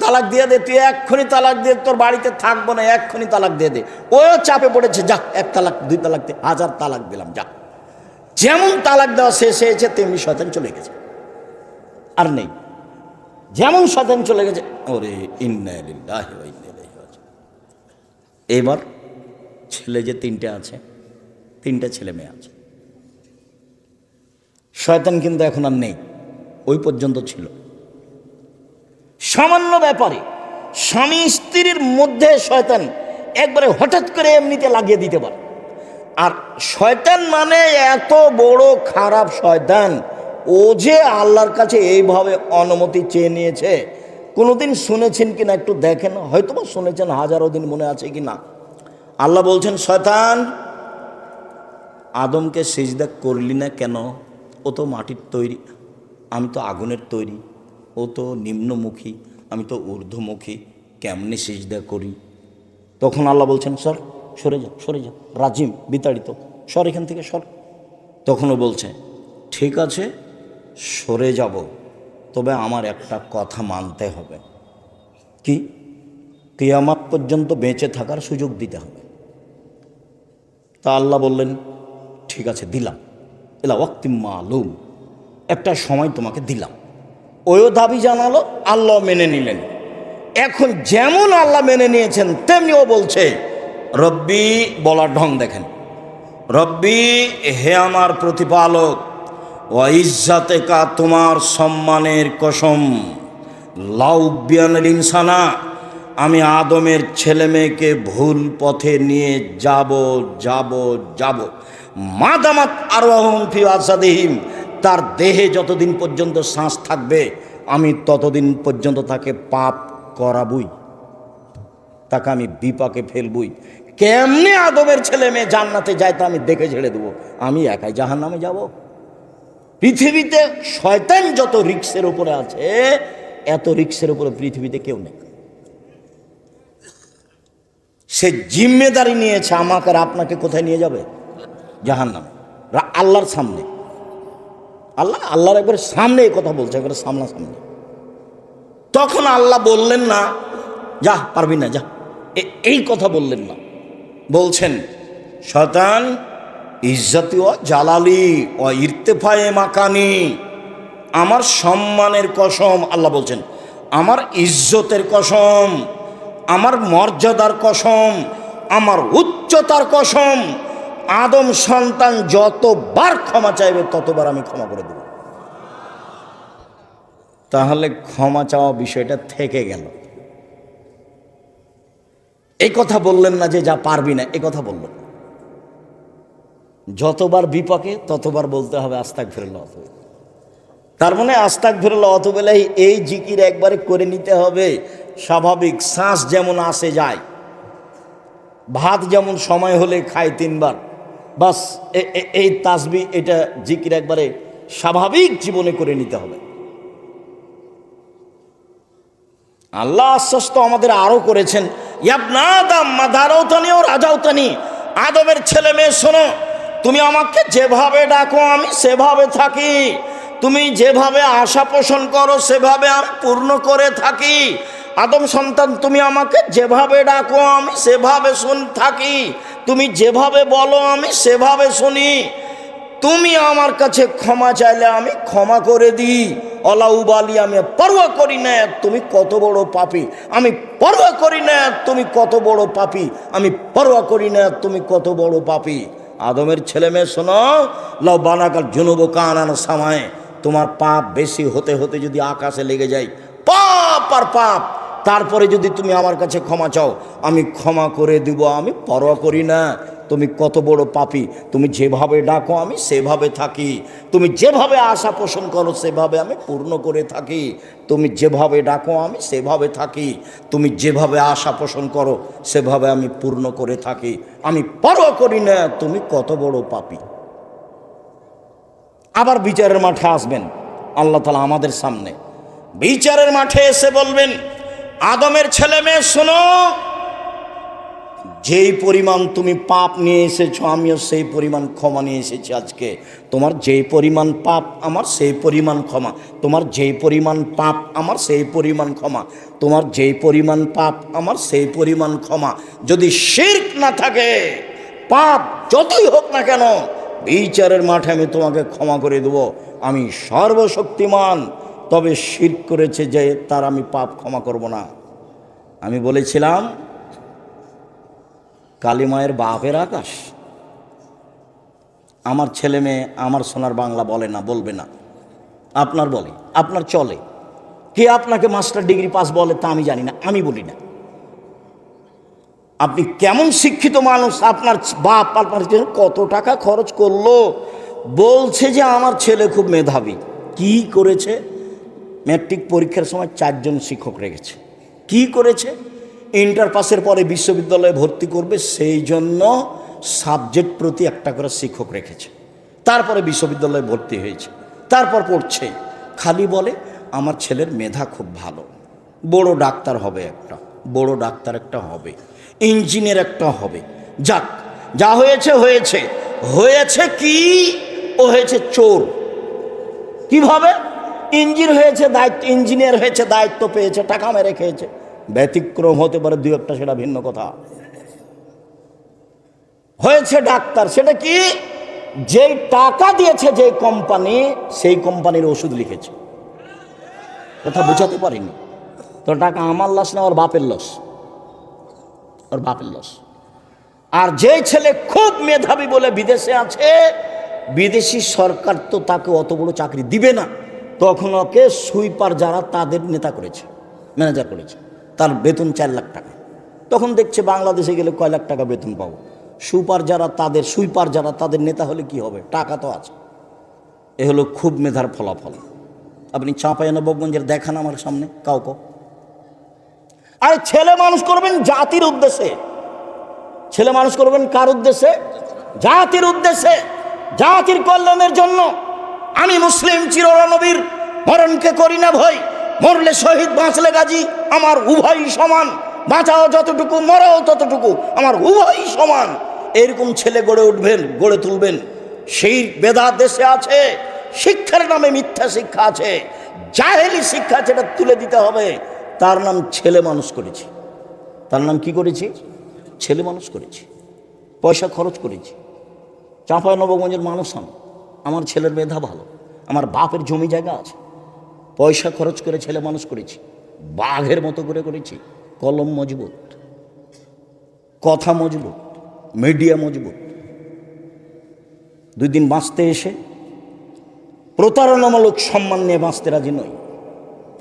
তালাক দিয়ে দে, তুই এক্ষুনি তালাক দিয়ে, তোর বাড়িতে থাকবো না, এক্ষুনি তালাক দিয়ে দে। ও চাপে পড়েছে, যা 1 তালাক 2 তালাক 1000 তালাক দিলাম, যা। যেমন তালাক দেওয়া শেষ হয়েছে তেমনি শয়তান চলে গেছে, আর নেই। যেমন শয়তান চলে গেছে, ওরে ইন্না লিল্লাহি ওয়া ইন্না ইলাইহি রাজিউন। এবার ছেলে যে 3টে আছে, 3টে ছেলে মেয়ে আছে। শয়তান কিন্তু এখন আর নেই, ওই পর্যন্ত ছিল। সামান্য ব্যাপারে স্বামী স্ত্রীর মধ্যে শয়তান একবারে হঠাৎ করে এমনিতে লাগিয়ে দিতে পারে। আর শয়তান মানে এত বড় খারাপ শয়তান, ও যে আল্লাহর কাছে এইভাবে অনুমতি চেয়ে নিয়েছে। কোনোদিন শুনেছেন কিনা একটু দেখেন, হয়তো বা শুনেছেন, হাজারো দিন মনে আছে কি না। আল্লাহ বলছেন, শয়তান আদমকে সিজদা করলি না কেন? ও তো মাটির তৈরি, আমি তো আগুনের তৈরি। ও তো নিম্নমুখী, আমি তো ঊর্ধ্বমুখী, কেমনে সিজদা করি? তখন আল্লাহ বলছেন, সর, সরে যা, সরে যা, রাজিম, বিতাড়িত, সর এখান থেকে, সর। তখনও বলছে, ঠিক আছে সরে যাব, তবে আমার একটা কথা মানতে হবে। কি? কিয়ামত পর্যন্ত বেঁচে থাকার সুযোগ দিতে হবে। তা আল্লাহ বললেন, ঠিক আছে দিলাম, এলা ওয়াক্তিম মালুম, একটা সময় তোমাকে দিলাম। ওও দাবি জানালো, আল্লাহ মেনে নিলেন। এখন যেমন আল্লাহ মেনে নিয়েছেন তেমনি ও বলছে রব্বি, বলার ঢং দেখেন, রব্বি হে আমার প্রতিপালক, ও ইজ্জাতে কা, তোমার সম্মানের কসম, লাউবিয়ানের ইনসানা, আমি আদমের ছেলে মেয়েকে ভুল পথে নিয়ে যাব যাব যাব, মাদামাত আরওয়াহুম ফি আসাদিহিম, তার দেহে যতদিন পর্যন্ত শ্বাস থাকবে আমি ততদিন পর্যন্ত তাকে পাপ করাবই, তাকে আমি বিপাকে ফেলবই। কেমনে আদমের ছেলে মেয়ে জান্নাতে যায় তা আমি দেখে ছেড়ে দেবো, আমি একাই জাহান্নামে যাব? পৃথিবীতে শয়তান যত রিক্সের উপরে আছে, এত রিক্সের উপরে পৃথিবীতে কেউ নেই। সে জিম্মেদারি নিয়েছে আমাকে আর আপনাকে কোথায় নিয়ে যাবে? জাহান্নামে, আল্লাহর সামনে। আল্লাহর একবার সামনে এই কথা বলছে, একবার সামনাসামনি। তখন আল্লাহ বললেন না যা পারবি না যা, এই কথা বললেন না। বলছেন, শয়তান ইজ্জতি ও জালালি ও ইরতেফায়ে মাকানি, আমার সম্মানের কসম, আল্লাহ বলছেন আমার ইজ্জতের কসম, আমার মর্যাদার কসম, আমার উচ্চতার কসম, আদম সন্তান যতবার ক্ষমা চাইবে ততবার আমি ক্ষমা করে দেব। তাহলে ক্ষমা চাওয়া বিষয়টা থেকে গেল। এই কথা বললেন না যে যা পারবি না, এই কথা বললেন। যতবার বিপাকে ততবার বলতে হবে আস্তাগফিরুল্লাহ। তার মানে আস্তাগফিরুল্লাহ অতবেলাই এই জিকির একবারে করে নিতে হবে। স্বাভাবিক শ্বাস যেমন আসে যায়, ভাত যেমন সময় হলে খায় 3 বার, বাস এই তাসবিহ, এটা জিকির একবারে স্বাভাবিক জীবনে করে নিতে হবে। আল্লাহ আশ্বস্ত আমাদের আরো করেছেন, ইয়াবনা আদম মাদারাউতানি ও রাজাউতানি, আদমের ছেলে মেয়ে শোনো, তুমি আমাকে যেভাবে ডাকো আমি সেভাবে থাকি, তুমি যেভাবে আশা পোষণ করো সেভাবে আমি পূর্ণ করে থাকি। আদম সন্তান, তুমি আমাকে যেভাবে ডাকো আমি সেভাবে থাকি, তুমি যেভাবে বলো আমি সেভাবে শুনি। তুমি আমার কাছে ক্ষমা চাইলে আমি ক্ষমা করে দিই। অলাউবালি, আমি পরোয়া করি না তুমি কত বড় পাপী, আমি পরোয়া করি না তুমি কত বড় পাপী, আমি পরোয়া করি না তুমি কত বড় পাপী। আদমের ছেলে মেয়ে শোনো, লাউ বানাকাল জুনুব কানান সামায়, তোমার পাপ বেশি হতে হতে যদি আকাশে লেগে যায়, পাপ আর পাপ, তারপরে যদি তুমি আমার কাছে ক্ষমা চাও আমি ক্ষমা করে দিব, আমি পরোয়া করি না তুমি কত বড় পাপী। তুমি যেভাবে ডাকো আমি সেভাবে থাকি, তুমি যেভাবে আশা পোষণ করো সেভাবে আমি পূর্ণ করে থাকি, তুমি যেভাবে ডাকো আমি সেভাবে থাকি, তুমি যেভাবে আশা পোষণ করো সেভাবে আমি পূর্ণ করে থাকি, আমি পরোয়া করি না তুমি কত বড় পাপী। আবার বিচারের মাঠে আসবেন আল্লাহ তাআলা আমাদের সামনে, বিচারের মাঠে এসে বলবেন, আদমের ছেলে মেয়ে শোনো, যেই পরিমাণ তুমি পাপ নিয়ে এসেছো আমিও সেই পরিমাণ ক্ষমা নিয়ে এসেছি আজকে। তোমার যেই পরিমাণ পাপ আমার সেই পরিমাণ ক্ষমা, তোমার যেই পরিমাণ পাপ আমার সেই পরিমাণ ক্ষমা, তোমার যেই পরিমাণ পাপ আমার সেই পরিমাণ ক্ষমা। যদি শিরক না থাকে, পাপ যতই হোক না কেন, বিচারের মাঠে আমি তোমাকে ক্ষমা করে দেবো। আমি সর্বশক্তিমান, তবে শিরক করেছে যে তার আমি পাপ ক্ষমা করব না। আমি বলেছিলাম কালী মায়ের বাপের আকাশ। আমার ছেলে মেয়ে আমার সোনার বাংলা বলে না, বলবে না, আপনার বলে, আপনার চলে। কে আপনাকে মাস্টার ডিগ্রি পাস বলে তা আমি জানি না, আমি বলি না। আপনি কেমন শিক্ষিত মানুষ, আপনার বাপ আপনার কত টাকা খরচ করলো, বলছে যে আমার ছেলে খুব মেধাবী। কি করেছে? ম্যাট্রিক পরীক্ষার সময় 4 জন শিক্ষক রেখেছে। কি করেছে? ইন্টার পাসের পরে বিশ্ববিদ্যালয়ে ভর্তি করবে, সেই জন্য সাবজেক্ট প্রতি একটা করে শিক্ষক রেখেছে। তারপরে বিশ্ববিদ্যালয়ে ভর্তি হয়েছে, তারপর পড়ছে। খালি বলে আমার ছেলের মেধা খুব ভালো, বড় ডাক্তার হবে, একটা বড় ডাক্তার একটা হবে, ইঞ্জিনিয়ার একটা হবে। যাক, যা হয়েছে হয়েছে। হয়েছে কি? ও হয়েছে চোর। কিভাবে? ইঞ্জিনিয়ার হয়েছে, দায়িত্ব পেয়েছে, টাকা মেরে খেয়েছে। ব্যতিক্রম হতে পারে 2-1টা, সেটা ভিন্ন কথা। হয়েছে ডাক্তার, সেটা কি? যেই টাকা দিয়েছে যে কোম্পানি, সেই কোম্পানির ওষুধ লিখেছে। কথা বুঝাতে পারিনি তো? টাকা আমার লস না, ওর বাপের লস, ওর বাপের লস। আর যে ছেলে খুব মেধাবী বলে বিদেশে আছে, বিদেশি সরকার তো তাকে অত বড় চাকরি দিবে না, তখন ওকে সুইপার যারা তাদের নেতা করেছে, ম্যানেজার করেছে, তার বেতন 4 লাখ টাকা। তখন দেখছে বাংলাদেশে গেলে কয় লাখ টাকা বেতন পাবো। সুইপার যারা তাদের নেতা হলে কি হবে? টাকা তো আছে। এ হলো খুব মেধার ফলাফল। আপনি চাঁপাইনবাবগঞ্জের দেখান আমার সামনে কাউকে। আরে ছেলে মানুষ করবেন জাতির উদ্দেশ্যে। ছেলে মানুষ করবেন কার উদ্দেশ্যে? জাতির উদ্দেশ্যে, জাতির কল্যাণের জন্য। আমি মুসলিম চিরনবীর মরণকে করি না ভয়, মরলে শহীদ বাঁচলে গাজী, আমার উভয়ই সমান। বাঁচাও যতটুকু, মরাও ততটুকু, আমার উভয়ই সমান। এরকম ছেলে গড়ে তুলবেন। সেই বেদাত দেশে আছে, শিক্ষার নামে মিথ্যা শিক্ষা আছে, জাহেলি শিক্ষা, যেটা তুলে দিতে হবে। তার নাম ছেলে মানুষ করেছি। তার নাম কি করেছি? ছেলে মানুষ করেছি। পয়সা খরচ করেছি। চাঁপাইনবাবগঞ্জের মানুষ আমি, আমার ছেলের মেধা ভালো, আমার বাপের জমি জায়গা আছে, পয়সা খরচ করে ছেলে মানুষ করেছি। বাঘের মতো করে করেছি। কলম মজবুত, কথা মজবুত, মিডিয়া মজবুত। 2 দিন বাঁচতে এসে প্রতারণামূলক সম্মান নিয়ে বাঁচতে রাজি নই,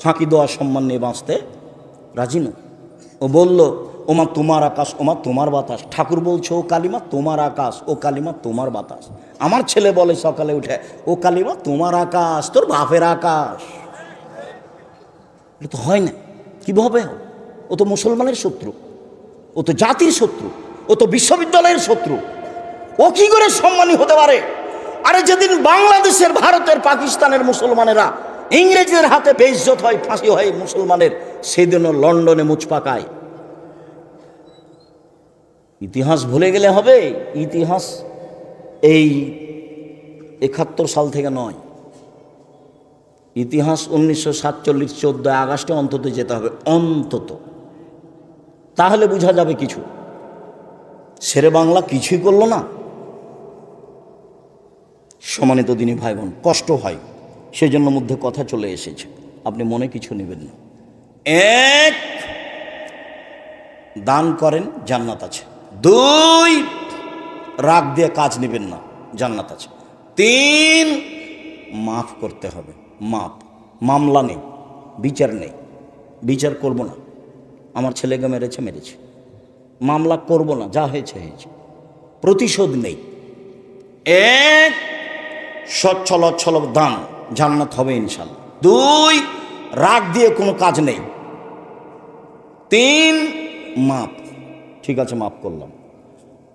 ফাঁকি দেওয়া সম্মান নিয়ে বাঁচতে রাজি নই। ও বলল, ওমা তোমার আকাশ, ওমা তোমার বাতাস। ঠাকুর বলছে, ও কালিমা তোমার আকাশ, ও কালিমা তোমার বাতাস। আমার ছেলে বলে সকালে উঠে, ও কালিমা তোমার আকাশ, তোর বাপের আকাশ। এটা তো হয় না। কিভাবে? ও তো মুসলমানের শত্রু, ও তো জাতির শত্রু, ও তো বিশ্ববিদ্যালয়ের শত্রু। ও কি করে সম্মানী হতে পারে? আরে যেদিন বাংলাদেশের, ভারতের, পাকিস্তানের মুসলমানেরা ইংরেজদের হাতে বেইজ্জত হয়, ফাঁসি হয় মুসলমানের, সেদিনও লন্ডনে মুচ পাকায়। ইতিহাস ভুলে গেলে হবে? ইতিহাস এই 71 সাল থেকে নয়, ইতিহাস 1947 14 আগস্টে অন্তত যেতে হবে, অন্তত। তাহলে বোঝা যাবে কিছু। শেরে বাংলা কিছুই করলো না। সম্মানিত দিনী ভাই বোন, কষ্ট হয়, সেজন্য মধ্যে কথা চলে এসেছে, আপনি মনে কিছু নেবেন না। 1, দান করেন, জান্নাত আছে। 2, রাগ দিয়ে কাজ নেবেন না, জান্নাত আছে। 3, মাফ করতে হবে। মামলা নেই, বিচার নেই, বিচার করব না। আমার ছেলেকে মেরেছে, মামলা করব না, যা হয়েছে হয়েছে, প্রতিশোধ নেই। 1, সচ্ছল দান, জান্নাত হবে ইনশাল্লাহ। 2, রাগ দিয়ে কোনো কাজ নেই। 3, মাপ। ঠিক আছে, মাফ করলাম,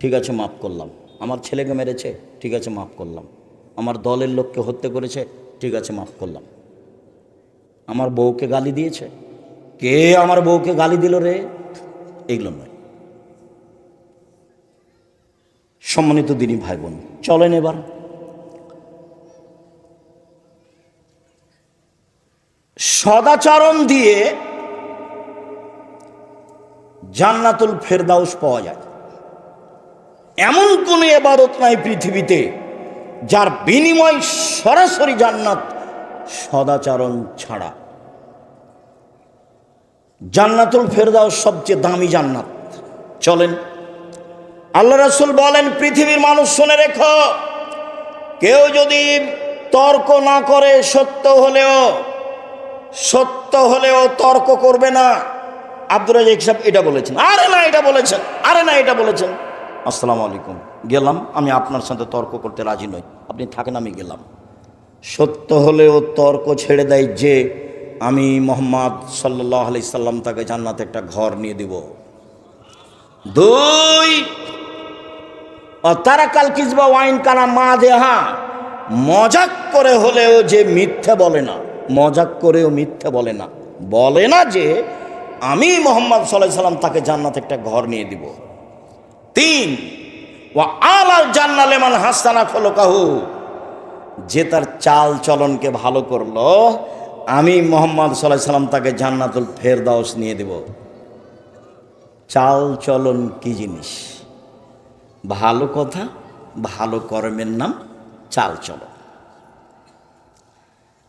ঠিক আছে, মাফ করলাম। আমার ছেলেকে মেরেছে, ঠিক আছে, মাফ করলাম। আমার দলের লোককে হত্যা করেছে, ঠিক আছে, মাফ করলাম। আমার বউকে গালি দিয়েছে, কে আমার বউকে গালি দিল রে? এগুলো নয়। সম্মানিত দিনী ভাই বোন, চলেন এবার সদাচরণ দিয়ে জান্নাতুল ফেরদাউস পাওয়া যায়। এমন কোন ইবাদত নাই পৃথিবীতে যার বিনিময় সরাসরি জান্নাত, সদাচরণ ছাড়া। জান্নাতুল ফেরদাউস সবচেয়ে দামি জান্নাত। চলেন আল্লাহ রাসূল বলেন, পৃথিবীর মানুষ শুনে রেখো, কেউ যদি তর্ক না করে, সত্য হলেও তর্ক করবে না। আব্দুর রাজ্জাক সাহেব এটা বলেছেন, আরে না এটা বলেছেন, আরে না এটা বলেছেন। আসসালামু আলাইকুম, গেলাম, আমি আপনার সাথে তর্ক করতে রাজি নই, আপনি থাকেন, আমি গেলাম। সত্য হলেও তর্ক ছেড়ে দেয় যে আমি মুহাম্মদ সাল্লাল্লাহু আলাইহি সাল্লাম তাকে জান্নাতে একটা ঘর নিয়ে দিব। দুই, তারা কাল কিসবা ওয়াইন কানা মা দেহা, মজাক করে হলেও যে মিথ্যে বলে না, মজাক করেও মিথ্যে বলে না, বলে না যে আমি মুহাম্মদ সাল্লাল্লাহু আলাইহি সাল্লাম তাকে জান্নাতে একটা ঘর নিয়ে দিব। তিন, ওয়া আলাল জান্নাহ লিমান হাসানা খুলুকাহু, যে তার চাল চলনকে ভালো করলো, আমি মুহাম্মদ সাল্লাল্লাহু আলাইহি সাল্লাম তাকে জান্নাতুল ফেরদাউস নিয়ে দেব। চাল চলন কি জিনিস? ভালো কথা, ভালো কর্মের নাম চাল চলন।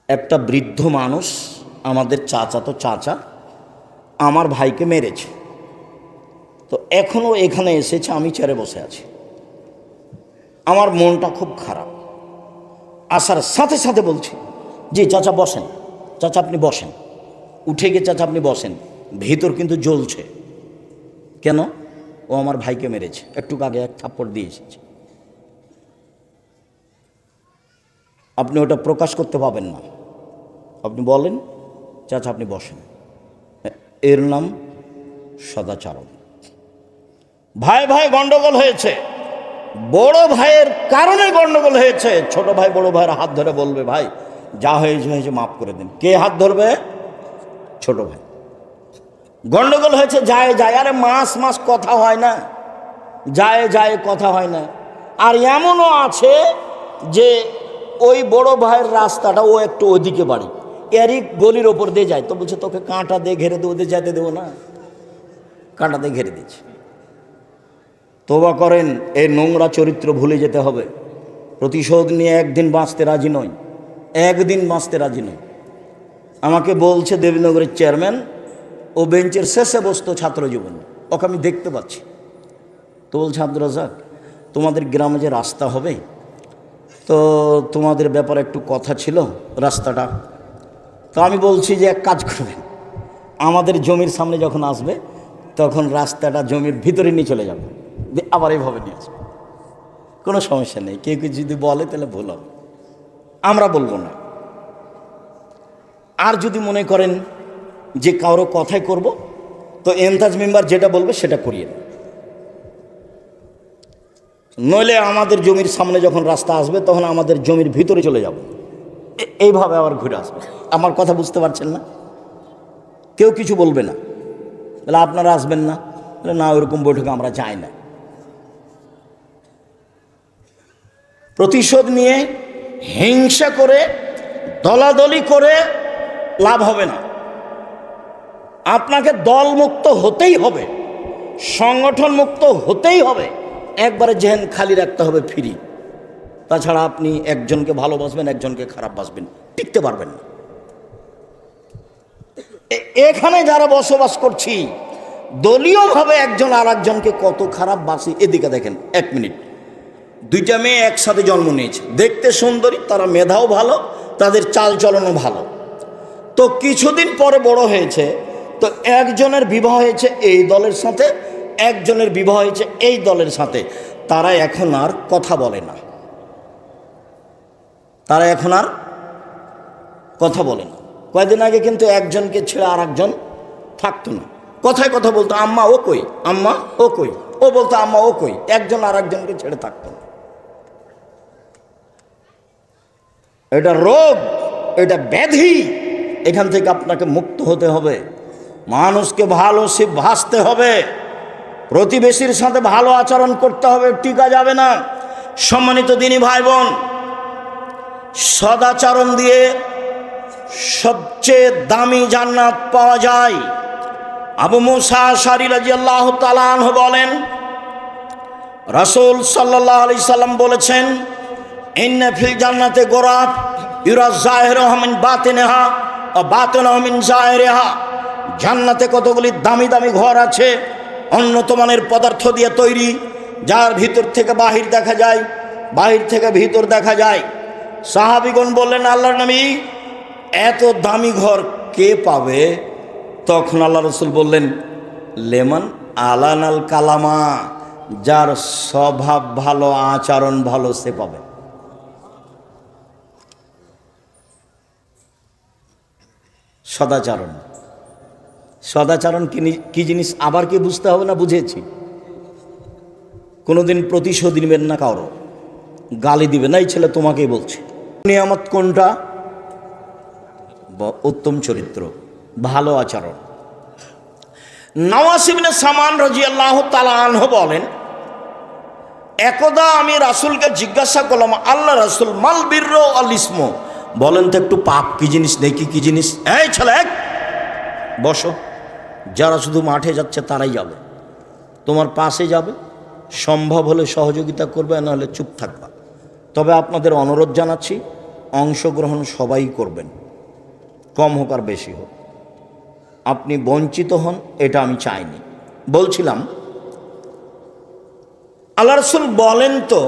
একটা বৃদ্ধ মানুষ, আমাদের চাচা আমার ভাইকে মেরেছে, তো এখনও এখানে এসেছে, আমি চেয়ারে বসে আছি, আমার মনটা খুব খারাপ। আসার সাথে সাথে বলছি, জি চাচা বসেন, চাচা আপনি বসেন, উঠে গিয়ে চাচা আপনি বসেন। ভিতর কিন্তু জ্বলছে, কেন? ও আমার ভাইকে মেরেছে, একটু আগে এক থাপ্পড় দিয়ে এসেছে। আপনি ওটা প্রকাশ করতে পাবেন না, আপনি বলেন চাচা আপনি বসেন। এর নাম সদাচরণ। ভাই ভাই গন্ডগোল হয়েছে, বড় ভাইয়ের কারণে গন্ডগোল হয়েছে। ছোট ভাই বড় ভাইয়ের হাত ধরে বলবে, ভাই যা হয়েছে মাফ করে দিন। কে হাত ধরবে? ছোট ভাই। গন্ডগোল হয়েছে, যায়, আরে মাস কথা হয় না, যায় কথা হয় না। আর এমনও আছে যে ওই বড় ভাইয়ের রাস্তাটা ও একটু ওদিকে বাড়ি, এরই গলির ওপর দিয়ে যায়, তো বলছে তোকে কাঁটা দিয়ে ঘেরে দেবো, ওদের যেতে দেবো না, কাঁটা দিয়ে ঘেরে দিচ্ছে। তওবা করেন, এই নোংরা চরিত্র ভুলে যেতে হবে। প্রতিশোধ নিয়ে একদিন বাঁচতে রাজি নয়, একদিন বাঁচতে রাজি নয়। আমাকে বলছে দেবীনগরের চেয়ারম্যান, ও বেঞ্চের শেষে বসতো ছাত্র জীবন, ওকে আমি দেখতে পাচ্ছি। তো বলছে, আব্দুর রাজ্জাক তোমাদের গ্রামে যে রাস্তা হবে, তো তোমাদের ব্যাপারে একটু কথা ছিল রাস্তাটা। তো আমি বলছি যে এক কাজ করবেন, আমাদের জমির সামনে যখন আসবে তখন রাস্তাটা জমির ভিতরে নিয়ে চলে যাবে, আবার এইভাবে নিয়ে আসবে, কোনো সমস্যা নেই। কেউ যদি বলে তাহলে ভুল হবে, আমরা বলবো না। আর যদি মনে করেন যে কারো কথাই করব, তো এমতাজ মেম্বার যেটা বলবে সেটা করিয়ে নেন। নইলে আমাদের জমির সামনে যখন রাস্তা আসবে তখন আমাদের জমির ভিতরে চলে যাব, এইভাবে আবার ঘুরে আসবে। আমার কথা বুঝতে পারছেন না? কেউ কিছু বলবে না, তাহলে আপনারা আসবেন না? তাহলে না, ওইরকম বৈঠকে আমরা যাই না। প্রতিশোধ নিয়ে হিংসা করে দলাদলি করে লাভ হবে না। আপনাকে দলমুক্ত হতেই হবে, সংগঠন মুক্ত হতেই হবে, একবারে জেহেন খালি রাখতে হবে, ফ্রি। তাছাড়া আপনি একজনকে ভালোবাসবেন, একজনকে খারাপ বাসবেন, টিকতে পারবেন না। এখানে যারা বসবাস করছি, দলীয়ভাবে একজন আর একজনকে কত খারাপ বাসি। এদিকে দেখেন, এক মিনিট, দুইটা মেয়ে একসাথে জন্ম নিয়েছে, দেখতে সুন্দরী, তারা মেধাও ভালো, তাদের চাল চলনও ভালো। তো কিছুদিন পরে বড় হয়েছে, তো একজনের বিবাহ হয়েছে এই দলের সাথে, একজনের বিবাহ হয়েছে এই দলের সাথে। তারা এখন আর কথা বলে না, তারা এখন আর কথা বলে না। কয়েকদিন আগে কিন্তু একজনকে ছেড়ে আর একজন থাকতো না, কথায় কথা বলতো, আম্মা ও কই, আম্মা ও কই, ও বলতো আম্মা ও কই, একজন আর একজনকে ছেড়ে থাকতো না। এটা রোগ, এটা ব্যাধি, এখান থেকে আপনাকে মুক্ত হতে হবে। মানুষকে ভালো ভাসতে হবে, প্রতিবেশীর সাথে ভালো আচরণ করতে হবে, টিকা যাবে না। সম্মানিত দিনী ভাই বোন, সদাচরণ দিয়ে সবচেয়ে দামি জান্নাত পাওয়া যায়। আবু মুসা আশআরী রাদিয়াল্লাহু তাআলা আনহু বলেন, রাসূল সাল্লাল্লাহু আলাইহি সাল্লাম বলেছেন, ইন্না ফিল জান্নাতি গোরাফ ইউরা যাহিরুহা মিন বাতিনিহা ওয়া বাতিনুহা মিন যাহিরিহা। জান্নাতে কতগুলি দামি দামি ঘর আছে, উন্নত মানের পদার্থ দিয়ে তৈরি, যার ভিতর থেকে বাহির দেখা যায়, বাহির থেকে ভিতর দেখা যায়। সাহাবীগণ বললেন, আল্লাহর নবী, এত দামি ঘর কে পাবে? তখন আল্লাহ রসুল বললেন, লেমান আলানাল কালামা, যার স্বভাব ভালো, আচরণ ভালো, সে পাবে। সদাচরণ, সদাচরণ কি জিনিস আবার কি বুঝতে হবে না? বুঝেছি। কোনোদিন প্রতিশোধ নেবেন না, কারো গালি দিবে না, এই ছেলে তোমাকেই বলছে। নিয়ামত কোনটা? উত্তম চরিত্র, ভালো আচরণ। নওয়াস ইবনে সামান রাদিয়াল্লাহু তাআলা আনহু বলেন, একদা আমি রাসূলকে জিজ্ঞাসা করলাম, আল্লাহ রাসূল, মাল বিরর আল ইসম, বলেন তো একটু পাপ কি জিনিস, নেকি কি জিনিস? এই ছেলে, বসো। যারা শুধু মাঠে যাচ্ছে তারাই যাবে, তোমার পাশে যাবে, সম্ভব হলে সহযোগিতা করবে, না হলে চুপ থাকবা। তবে আপনাদের অনুরোধ জানাচ্ছি, অংশগ্রহণ সবাই করবেন, কম হোক আর বেশি হোক। আপনি বঞ্চিত হন, এটা আমি চাইনি। বলছিলাম, আল্লাহ রাসূল বলেন তো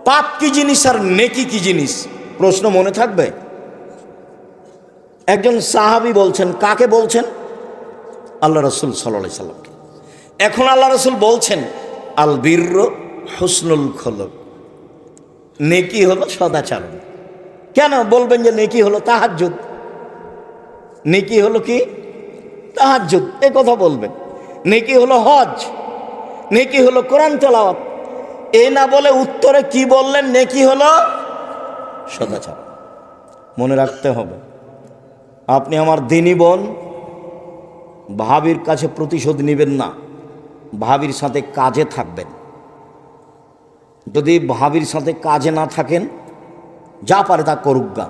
পাপ কি জিনিস আর নেকি কি জিনিস? প্রশ্ন মনে থাকবে? একজন সাহাবী বলছেন, কাকে বলছেন? আল্লাহ রাসূল সাল্লাল্লাহু আলাইহি সাল্লামকে। এখন আল্লাহ রাসূল বলছেন, আল বিরর হুসনুল খুলুক, নেকি হলো সদাচরণ। কেন বলবেন যে নেকি হলো তাহাজ্জুদ? নেকি হলো কি? তাহাজ্জুদ, এ কথা বলবেন। নেকি হলো হজ, নেকি হলো কোরআন তেলাওয়াত। এই না বলে উত্তরে কি বললেন? নেকি হলো সদাচরণ। মনে রাখতে হবে, আপনি আমার দিনী বোন, ভাবির কাছে প্রতিশোধ নেবেন না, ভাবির সাথে কাজে থাকবেন। যদি ভাবির সাথে কাজে না থাকেন, যা পারে তা করুক গা।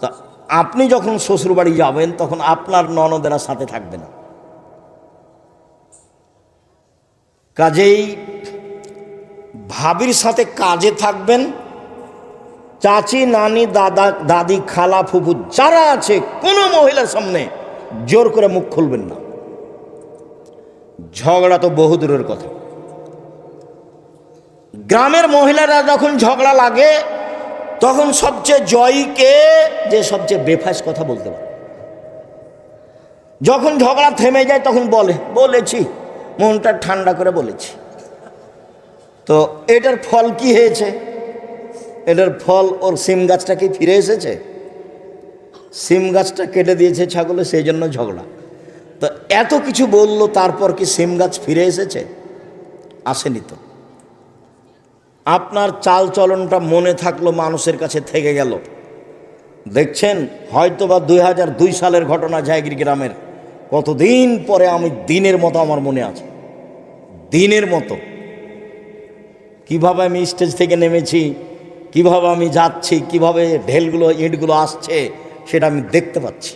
তা আপনি যখন শ্বশুরবাড়ি যাবেন, তখন আপনার ননদেরা সাথে থাকবে না। কাজেই ভাবির সাথে কাজে থাকবেন। চাচি, নানি, দাদা, দাদি, খালা, ফুফু যারা আছে, কোনো মহিলার সামনে জোর করে মুখ খুলবেন না। ঝগড়া তো বহু দূরের কথা। গ্রামের মহিলারা যখন ঝগড়া লাগে, তখন সবচেয়ে জয়ী কে? যে সবচেয়ে বেফাস কথা বলতে পারে। যখন ঝগড়া থেমে যায়, তখন বলেছি, মনটা ঠান্ডা করে বলেছি। তো এটার ফল কি হয়েছে? এটার ফল, ওর সিম গাছটা কি ফিরে এসেছে? সিম গাছটা কেটে দিয়েছে ছাগলে, সেই জন্য ঝগড়া। তো এত কিছু বললো, তারপর কি সিম গাছ ফিরে এসেছে? আসেনি তো। আপনার চাল চলনটা মনে থাকলো, মানুষের কাছে থেকে গেল। দেখছেন, হয়তোবা 2002 সালের ঘটনা, জায়গির গ্রামের। কতদিন পরে আমি দিনের মতো আমার মনে আছে, দিনের মতো কিভাবে আমি স্টেজ থেকে নেমেছি, কিভাবে আমি যাচ্ছি, কিভাবে ঢেলগুলো, ইঁটগুলো আসছে, সেটা আমি দেখতে পাচ্ছি।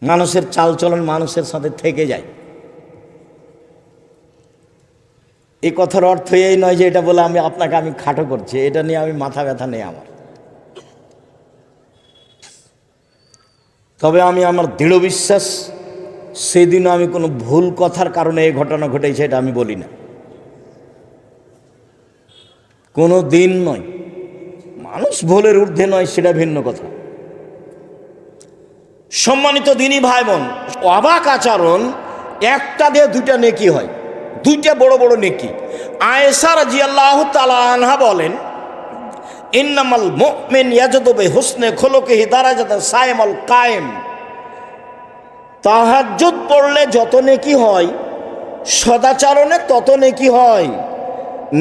মানুষের চালচলন মানুষের সাথে থেকে যায়। এই কথার অর্থ এই নয় যে এটা বলে আমি খাটো করছি, এটা নিয়ে আমি মাথা ব্যথা নেই আমার। তবে আমি আমার দৃঢ় বিশ্বাস, সেদিনও আমি কোনো ভুল কথার কারণে এই ঘটনা ঘটেছে এটা আমি বলি না, কোনো দিন নয়। মানুষ ভুলের ঊর্ধ্বে নয়, সেটা ভিন্ন কথা। সম্মানিত দিনী ভাই বোন, অবাক আচরণ একটা দিয়ে দুইটা নেকি হয়, দুইটা বড় বড় নেকি। আয়েশা রাদিয়াল্লাহু তাআলা আনহা বলেন, ইন্নামাল মুমিন ইয়াজদু বিহুসনি খুলুকিহি দারাজাতা সাইমাল কায়েম। তাহাজ্জুদ পড়লে যত নেকি হয়, সদাচরণে তত নেকি হয়।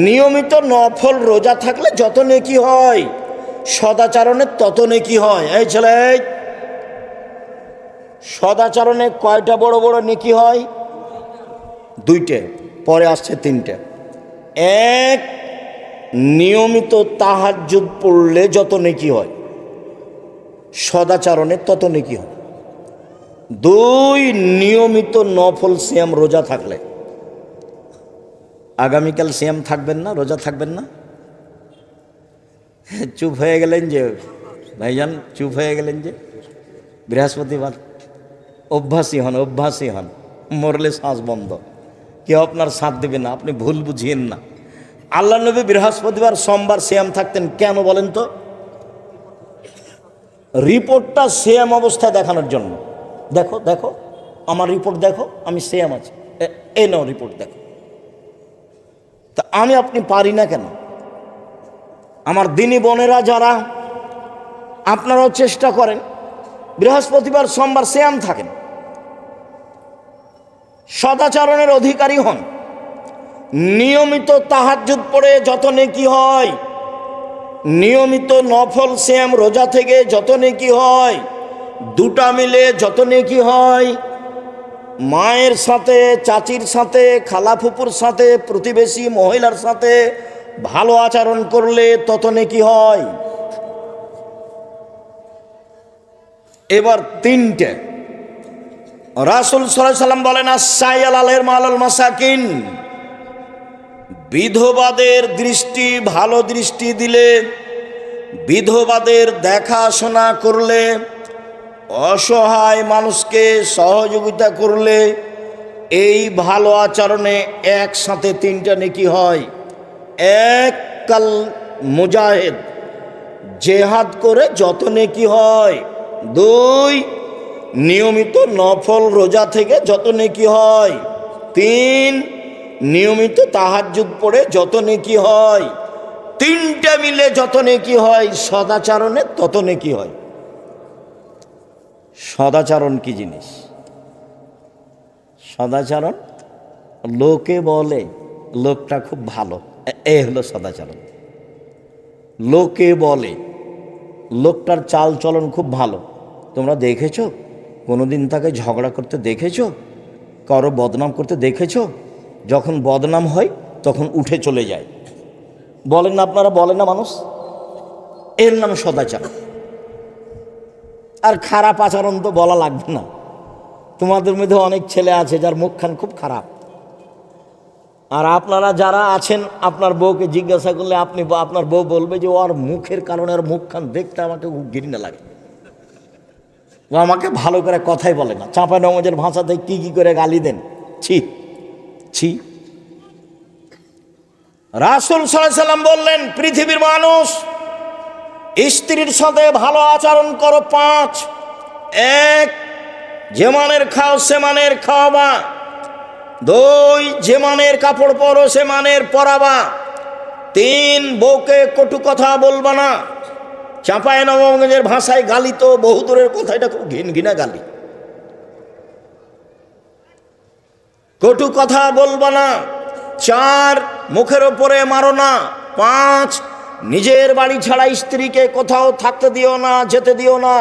নিয়মিত নফল রোজা থাকলে যত নেকি হয়, সদাচরণে তত নেকি হয়। এই ছেলে, সদাচরণে কয়টা বড় বড় নেকি হয়? দুইটা, পরে আসছে তিনটা। এক, নিয়মিত তাহাজ্জুদ পড়লে যত নেকি হয়, সদাচরণে তত নেকি হয়। দুই, নিয়মিত নফল সিয়াম রোজা থাকলে। আগামীকাল সিয়াম থাকবেন না, রোজা থাকবেন না? চুপ হয়ে গেলেন যে ভাইজান, চুপ হয়ে গেলেন যে। বৃহস্পতিবার অভ্যাসী হন, অভ্যাসী হন। মরলে শ্বাস বন্ধ, কেউ আপনার সাথ দেবে না, আপনি ভুল বুঝিয়েন না। আল্লাহ নবী বৃহস্পতিবার সোমবার সিয়াম থাকতেন কেন বলেন তো? রিপোর্টটা সিয়াম অবস্থায় দেখানোর জন্য। দেখো দেখো আমার রিপোর্ট দেখো, আমি সিয়াম আছি, এই নাও রিপোর্ট দেখো। তা আমি আপনি পারি না কেন? আমার দিনী বোনেরা যারা, আপনারাও চেষ্টা করেন বৃহস্পতিবার সোমবার সিয়াম থাকেন, সদাচরণের অধিকারী হন। নিয়মিত তাহাজ্জুদ পড়ে যত নেকি হয়, নিয়মিত নফল সিয়াম রোজা থেকে যত নেকি হয়, দুটা মিলে যত নেকি হয়, মায়ের সাথে, চাচির সাথে, খালাফুপুর সাথে, প্রতিবেশী মহিলার সাথে ভালো আচরণ করলে তত নেকি হয়। এবার তিনটে, রাসূল সাল্লাল্লাহু আলাইহি ওয়াসাল্লাম বলেন আস-সাইয়াল আলাইহিল মালাল মাসাকিন, বিধবাদের দৃষ্টি, ভালো দৃষ্টি দিলে, বিধবাদের দেখাশোনা করলে, অসহায় মানুষকে সহযোগিতা করলে, এই ভালো আচরণে একসাথে তিনটা নেকি হয়। এক, কাল মুজাহিদ, জেহাদ করে যত নেকি হয়। দুই, নিয়মিত নফল রোজা থেকে যত নেকি হয়। তিন, নিয়মিত তাহাজ্জুদ পড়ে যত নেকি হয়। তিনটা মিলে যত নেকি হয়, সদাচরণে তত নেকি হয়। সদাচরণ কি জিনিস? সদাচরণ লোকে বলে লোকটা খুব ভালো, এই হলো সদাচরণ। লোকে বলে লোকটার চাল চলন খুব ভালো। তোমরা দেখেছো কোনোদিন তাকে ঝগড়া করতে দেখেছো? কারো বদনাম করতে দেখেছো? যখন বদনাম হয় তখন উঠে চলে যায়, বলেন না আপনারা? বলেন না মানুষ? এর নাম সদাচরণ। আর খারাপ আচরণ তো বলা লাগবে না। তোমাদের মধ্যে অনেক ছেলে আছে যার মুখখান খুব খারাপ, আর আপনারা যারা আছেন আপনার বউকে জিজ্ঞাসা করলে আপনার বউ বলবে যে ওর মুখের কারণে আর মুখখান দেখতে আমাকে ঘৃণা লাগে, ও আমাকে ভালো করে কথাই বলে না, চাঁপাইনবাবগঞ্জের ভাষাতে কি কি করে গালি দেন, ছি ছি। রাসূল সাল্লাল্লাহু আলাইহি ওয়াসাল্লাম বললেন পৃথিবীর মানুষ, স্ত্রীর সাথে ভালো আচরণ করো পাঁচ। এক, যে মানের খাও সে মানের খাওয়াবা। দুই, যে মানের কাপড় পরো সে মানের পরাবা। তিন, বউকে কটু কথা বলবা না। চাঁপাইনবাবগঞ্জের ভাষায় গালি তো বহু দূরের কথা, এটা খুব ঘিনঘিনা গালি। কটু কথা বলবা না। চার, মুখের ওপরে মারো না। পাঁচ, নিজের বাড়ি ছাড়া স্ত্রীকে কোথাও থাকতে দিও না, যেতে দিও না।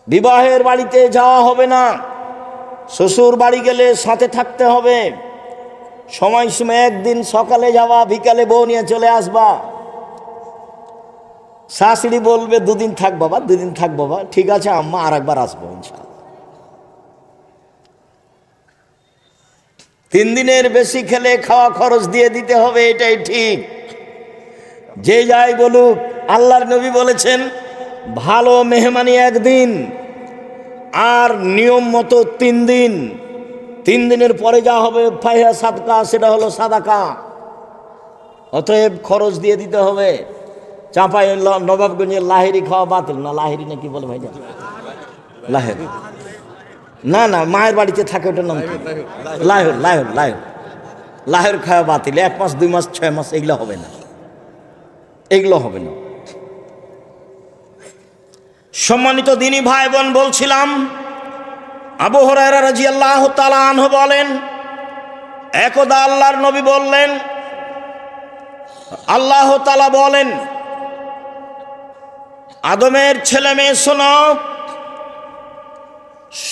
বিবাহের বাড়িতে যাওয়া হবে না। শ্বশুর বাড়ি গেলে সাথে থাকতে হবে। সময় একদিন সকালে যাওয়া, বিকালে বউ নিয়ে চলে আসবা। শাশুড়ি বলবে দুদিন থাক বাবা, দুদিন থাক বাবা, ঠিক আছে আম্মা, আর একবার আসবো ইনশাআল্লাহ। 3 দিনের বেশি খেলে খাওয়া খরচ দিয়ে দিতে হবে, এটাই ঠিক। যে যাই বলুক, আল্লাহর নবী বলেছেন ভালো মেহমানি 1 দিন, আর নিয়ম মতো 3 দিন। 3 দিনের পরে যা হবে ফাইহা সাদকা, সেটা হলো সাদাকা। অতএব খরচ দিয়ে দিতে হবে। চাঁপাই নবাবগঞ্জের লাহিরি খাওয়া বাতিল না, লাহিরি না কি বলে ভাই? লাহেরি না, না, মায়ের বাড়িতে থাকে ওটার নাম কি? লাহের। লাহের লাহের লাহের খাওয়া বাতিল। 1 মাস 2 মাস 6 মাস এগুলো হবে না, এগুলো হবে না। সম্মানিত দিনী ভাই বোন, বলছিলাম আবু হুরায়রা রাদিয়াল্লাহু তাআলা আনহু বলেন, একদা আল্লাহর নবী বললেন, আল্লাহ তাআলা বলেন, আদমের ছেলে মেয়ে শোনো,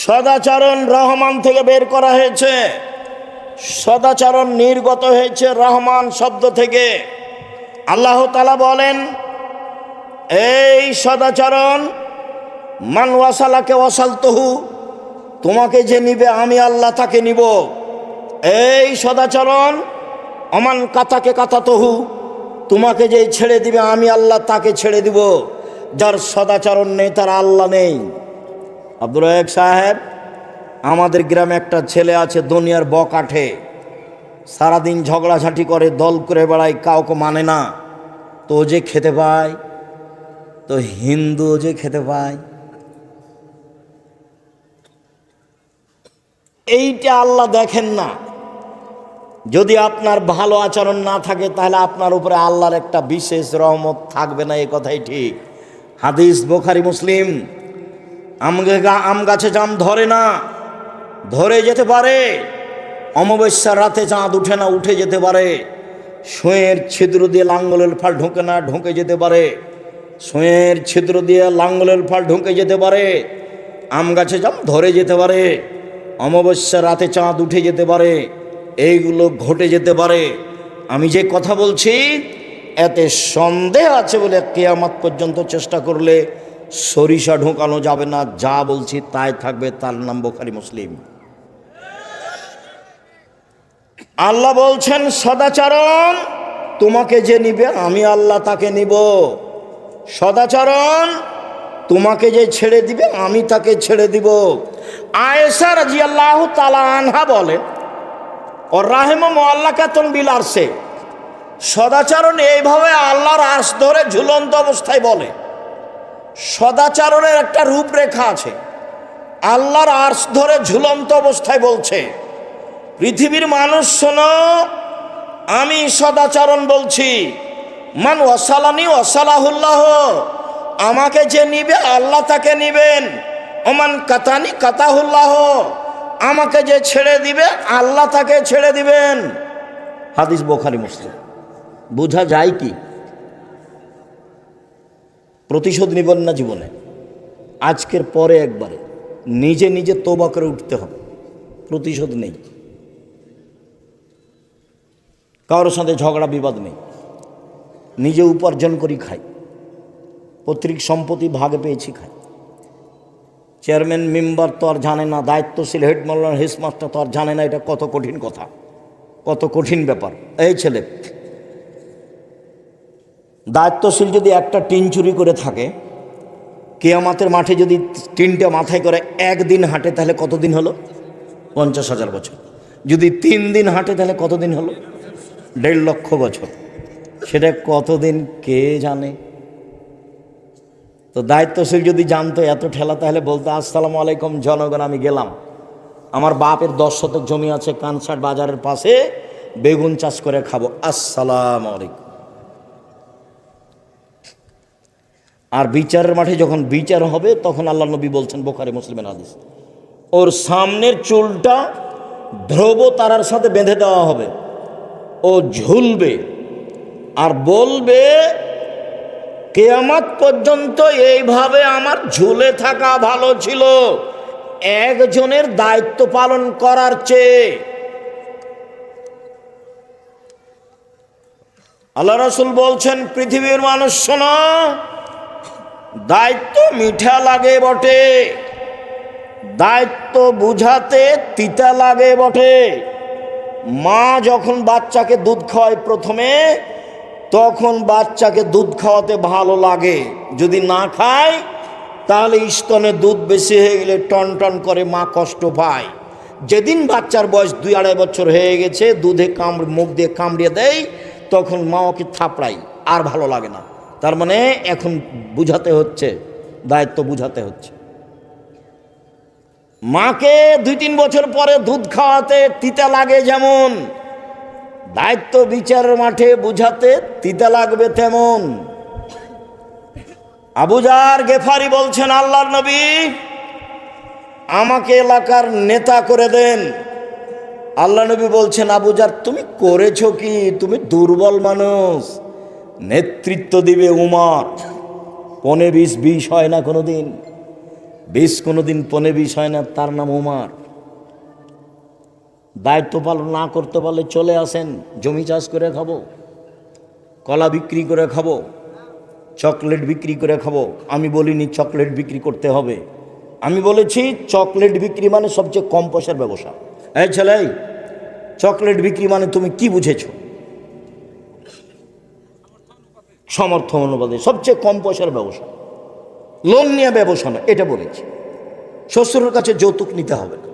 সদাচরণ রহমান থেকে বের করা হয়েছে। সদাচরণ নির্গত হয়েছে রহমান শব্দ থেকে। আল্লাহ তাআলা বলেন, এই সদাচরণ, মান ওয়াসালাকে ওয়াসালতুহু, তোমাকে যে নিবে আমি আল্লাহ তাকে নিব। এই সদাচরণ, অমান কাতাকে কাতাতহু, তোমাকে যে ছেড়ে দিবে আমি আল্লাহ তাকে ছেড়ে দিব। যার সদাচরণ নেই তার আল্লাহ নেই। আব্দুর রাজ্জাক সাহেব আমাদের গ্রামে একটা ছেলে আছে দুনিয়ার বকাঠে, সারাদিন ঝগড়াঝাটি করে, দল করে বেড়ায়, কাউকে মানে না, তো ও যে খেতে পায়, তো হিন্দু যে খেতে পায়। এইটা আল্লাহ দেখেন না। যদি আপনার ভালো আচরণ না থাকে তাহলে আপনার উপরে আল্লাহর একটা বিশেষ রহমত থাকবে না, এ কথাই ঠিক। হাদিস বুখারী মুসলিম। আম গাছে জাম ধরে না, ধরে যেতে পারে। অমাবস্যার রাতে চাঁদ উঠে না, উঠে যেতে পারে। সুঁয়ের ছিদ্র দিয়ে লাঙ্গলের ফাল ঢোকে না, ঢোকে যেতে পারে। সুঁয়ের ছিদ্র দিয়ে লাঙ্গলের ফাল ঢোকে যেতে পারে। আম গাছে জাম ধরে যেতে পারে, অমাবস্যার রাতে চাঁদ উঠে যেতে পারে, এইগুলো ঘটে যেতে পারে। আমি যে কথা বলছি এতে সন্দেহ আছে বলে কিয়ামত পর্যন্ত চেষ্টা করলে সরিষা ঢোকানো যাবে না। যা বলছি তাই থাকবে, তার নাম বুখারী মুসলিম। আল্লাহ বলছেন সদাচরণ তোমাকে যে নিবে আমি আল্লাহ তাকে নিব। সদাচরণ তোমাকে যে ছেড়ে দিবে আমি তাকে ছেড়ে দিব। আয়েশা রাদিয়াল্লাহু তাআলা আনহা বলেন, ও রাহিমা মুআল্লাকাতুন বিল আরশে, সদাচরণ এইভাবে আল্লাহর আরশ ধরে ঝুলন্ত অবস্থায় বলে। সদাচরণের একটা রূপরেখা আছে। আল্লাহর আরশ ধরে ঝুলন্ত অবস্থায় বলছে, পৃথিবীর মানুষ শোনো, আমি সদাচরণ বলছি, মান ওয়াসালানি ওয়াসালাহুল্লাহ, আমাকে যে নিবে আল্লাহ তাকে নিবেন। ওমান কাতানি কাতাহুল্লাহ, আমাকে যে ছেড়ে দিবে আল্লাহ তাকে ছেড়ে দিবেন। হাদিস বুখারী মুসলিম। বোঝা যায় কি? প্রতিশোধ নিবেন না জীবনে, আজকের পরে একবারে নিজে নিজে তওবা করে উঠতে হবে। প্রতিশোধ নেই, কারোর সাথে ঝগড়া বিবাদ নেই, নিজে উপার্জন করি খাই, পৈতৃক সম্পত্তি ভাগে পেয়েছি খাই। চেয়ারম্যান মেম্বার তো আর জানে না, দায়িত্বশীল হেড মাস্টার হেডমাস্টার তো আর জানে না এটা কত কঠিন কথা, কত কঠিন ব্যাপার। এই ছেলে দায়িত্বশীল যদি একটা টিন চুরি করে থাকে, কিয়ামতের মাঠে যদি টিনটা মাথায় করে একদিন হাঁটে তাহলে কতদিন হলো? 50,000 বছর। যদি 3 দিন হাঁটে তাহলে কতদিন হলো? 1.5 লক্ষ বছর। সেটা কতদিন কে জানে? তো দায়িত্বশীল যদি জানতো এত ঠেলা, তাহলে বলতো আসসালামু আলাইকুম জনগণ, আমি গেলাম, আমার বাপের 10 শতক জমি আছে কানসাট বাজারের পাশে, বেগুন চাষ করে খাবো, আসসালামু আলাইকুম। আর বিচারের মাঠে যখন বিচার হবে তখন আল্লাহ নবী বলছেন, বুখারী মুসলিমের হাদিস, ওর সামনের চুলটা ধ্রুব তারার সাথে বেঁধে দেওয়া হবে, ও ঝুলবে আর বলবে, কিয়ামত পর্যন্ত এইভাবে আমার ঝুলে থাকা ভালো ছিল একজনের দায়িত্ব পালন করার চেয়ে। আল্লাহ রাসূল বলছেন, পৃথিবীর মানুষ শোনো, দায়িত্ব মিঠা লাগে বটে, দায়িত্ব বুঝাতে তিতা লাগে বটে। মা যখন বাচ্চাকে দুধ খাওয়ায় প্রথমে, তখন বাচ্চাকে দুধ খাওয়াতে ভালো লাগে। যদি না খায় তাহলে স্তনে দুধ বেশি হয়ে গেলে টন টন করে মা কষ্ট পায়। যেদিন বাচ্চার বয়স 2-2.5 বছর হয়ে গেছে, দুধে মুখ দিয়ে কামড়িয়ে দেয়, তখন মা ওকে থাপড়াই, আর ভালো লাগে না। তার মানে এখন বুঝাতে হচ্ছে, দায়িত্ব বুঝাতে হচ্ছে। মাকে 2-3 বছর পরে দুধ খাওয়াতে তিতা লাগে যেমন, দায়িত্ব বিচারের মাঠে বুঝাতে তিতা লাগবে তেমন। আবু যার গেফারি বলছেন, আল্লাহর নবী আমাকে এলাকার নেতা করে দেন। আল্লাহ নবী বলছেন, আবু যার তুমি করেছো কি? তুমি দুর্বল মানুষ, নেতৃত্ব দিবে উমর। 15-20 হয় না কোনোদিন, 20 কোনোদিন 15-20 হয় না, তার নাম উমর। দায়িত্ব পালন না করতে পারলে চলে আসেন, জমি চাষ করে খাবো, কলা বিক্রি করে খাবো, চকলেট বিক্রি করে খাবো। আমি বলিনি চকলেট বিক্রি করতে হবে, আমি বলেছি চকলেট বিক্রি মানে সবচেয়ে কম পয়সার ব্যবসা। এই ছেলে, চকলেট বিক্রি মানে তুমি কি বুঝেছো? সমর্থন অনুপাতে সবচেয়ে কম পয়সার ব্যবসা, লোন নিয়ে ব্যবসা না, এটা বলেছি। শ্বশুরের কাছে যৌতুক নিতে হবে না,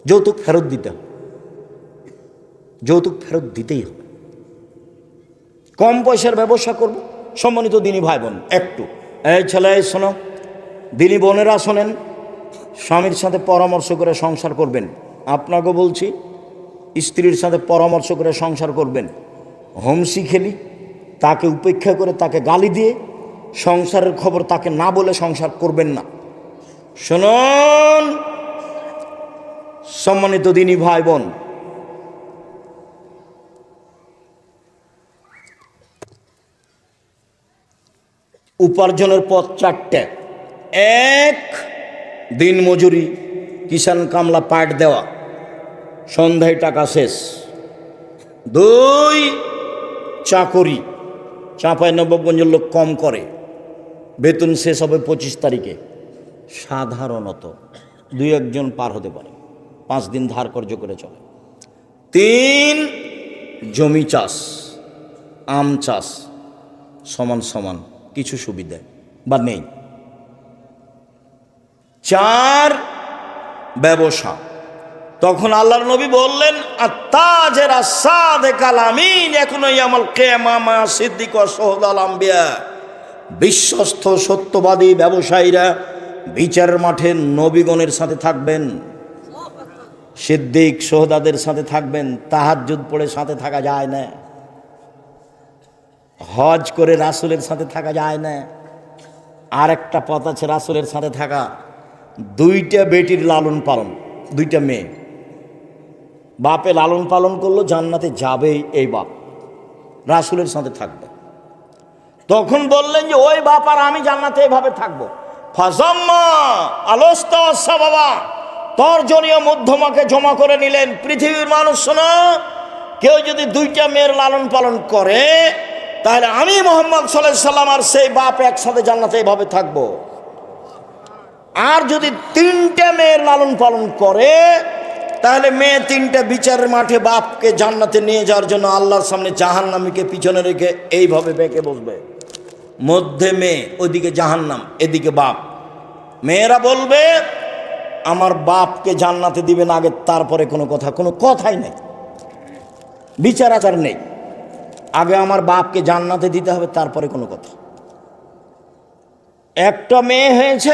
যৌতুক ফেরত দিতে হবে, যৌতুক ফেরত দিতেই হবে। কম পয়সার ব্যবসা করব। সম্মানিত দিনী ভাই বোন, একটু এই ছেলে শোনো, দিনী বোনেরা শোনেন, স্বামীর সাথে পরামর্শ করে সংসার করবেন। আপনাকেও বলছি, স্ত্রীর সাথে পরামর্শ করে সংসার করবেন। হোমসি খেলি তাকে উপেক্ষা করে, তাকে গালি দিয়ে সংসারের খবর তাকে না বলে সংসার করবেন না। শুনুন সম্মানিত দিনী ভাই বোন, উপার্জনের পথ চারটে। এক, দিন মজুরি, কিষান কামলা পাট দেওয়া, সন্ধ্যায় টাকা শেষ। দুই, চাকরি, ৯৫ লোক কম করে, বেতন শেষ হবে ২৫ তারিখে, সাধারণত ২-১জন পার হতে পারে, 5 দিন ধার কর্য করে চলে। 3, জমি চাষ, আম চাষ, সমান সমান কিছু সুবিধা বা নেই। 4, ব্যবসা। তখন আল্লাহর নবী বললেন, আত্তাজের আসাদে কালামিন এখনো ইয়ামাল কিয়ামা সিদ্দিক ও শুহাদাল আম্বিয়া। বিশ্বস্ত সত্যবাদী ব্যবসায়ীরা বিচারের মাঠে নবীগণের সাথে থাকবেন, সিদ্দিক শুহাদাদের সাথে থাকবেন। তাহাজ্জুদ পড়ে সাথে থাকা যায় না, হজ করে রাসূলের সাথে থাকা যায় না। আর একটা পথ আছে রাসূলের সাথে থাকা, 2টা বেটির লালন পালন, 2টা মেয়ে, বাপে লালন পালন করলো, জান্নাতে যাবেই এই বাপ, রাসূলের সাথে থাকবে। তখন বললেন যে ওই বাপ আর আমি জান্নাতে এভাবে থাকবো। ফাজাম্মা আলোস্তা বাবা, তর্জনীয় মধ্যমাকে জমা করে নিলেন। পৃথিবীর মানুষ শোনো, কেউ যদি 2টা মেয়ের লালন পালন করে, তাহলে আমি মুহাম্মদ সাল্লাল্লাহু আলাইহি সাল্লাম আর সেই বাপ একসাথে জান্নাতে এভাবে থাকবো। আর যদি 3টে মেয়ের লালন পালন করে, তাহলে মেয়ে 3টে বিচারের মাঠে বাপকে জান্নাতে নিয়ে যাওয়ার জন্য আল্লাহর সামনে জাহান্নামীকে পিছনে রেখে এইভাবে বেঁকে বসবে। মধ্যে মেয়ে, ওইদিকে জাহান্নাম, এদিকে বাপ। মেয়েরা বলবে আমার বাপকে জান্নাতে দিবেন আগে, তারপরে কোনো কথাই নেই, বিচার আচার নেই। আগে আমার বাপকে জান্নাতে দিতে হবে, তারপরে কোনো কথা। একটা মেয়ে হয়েছে,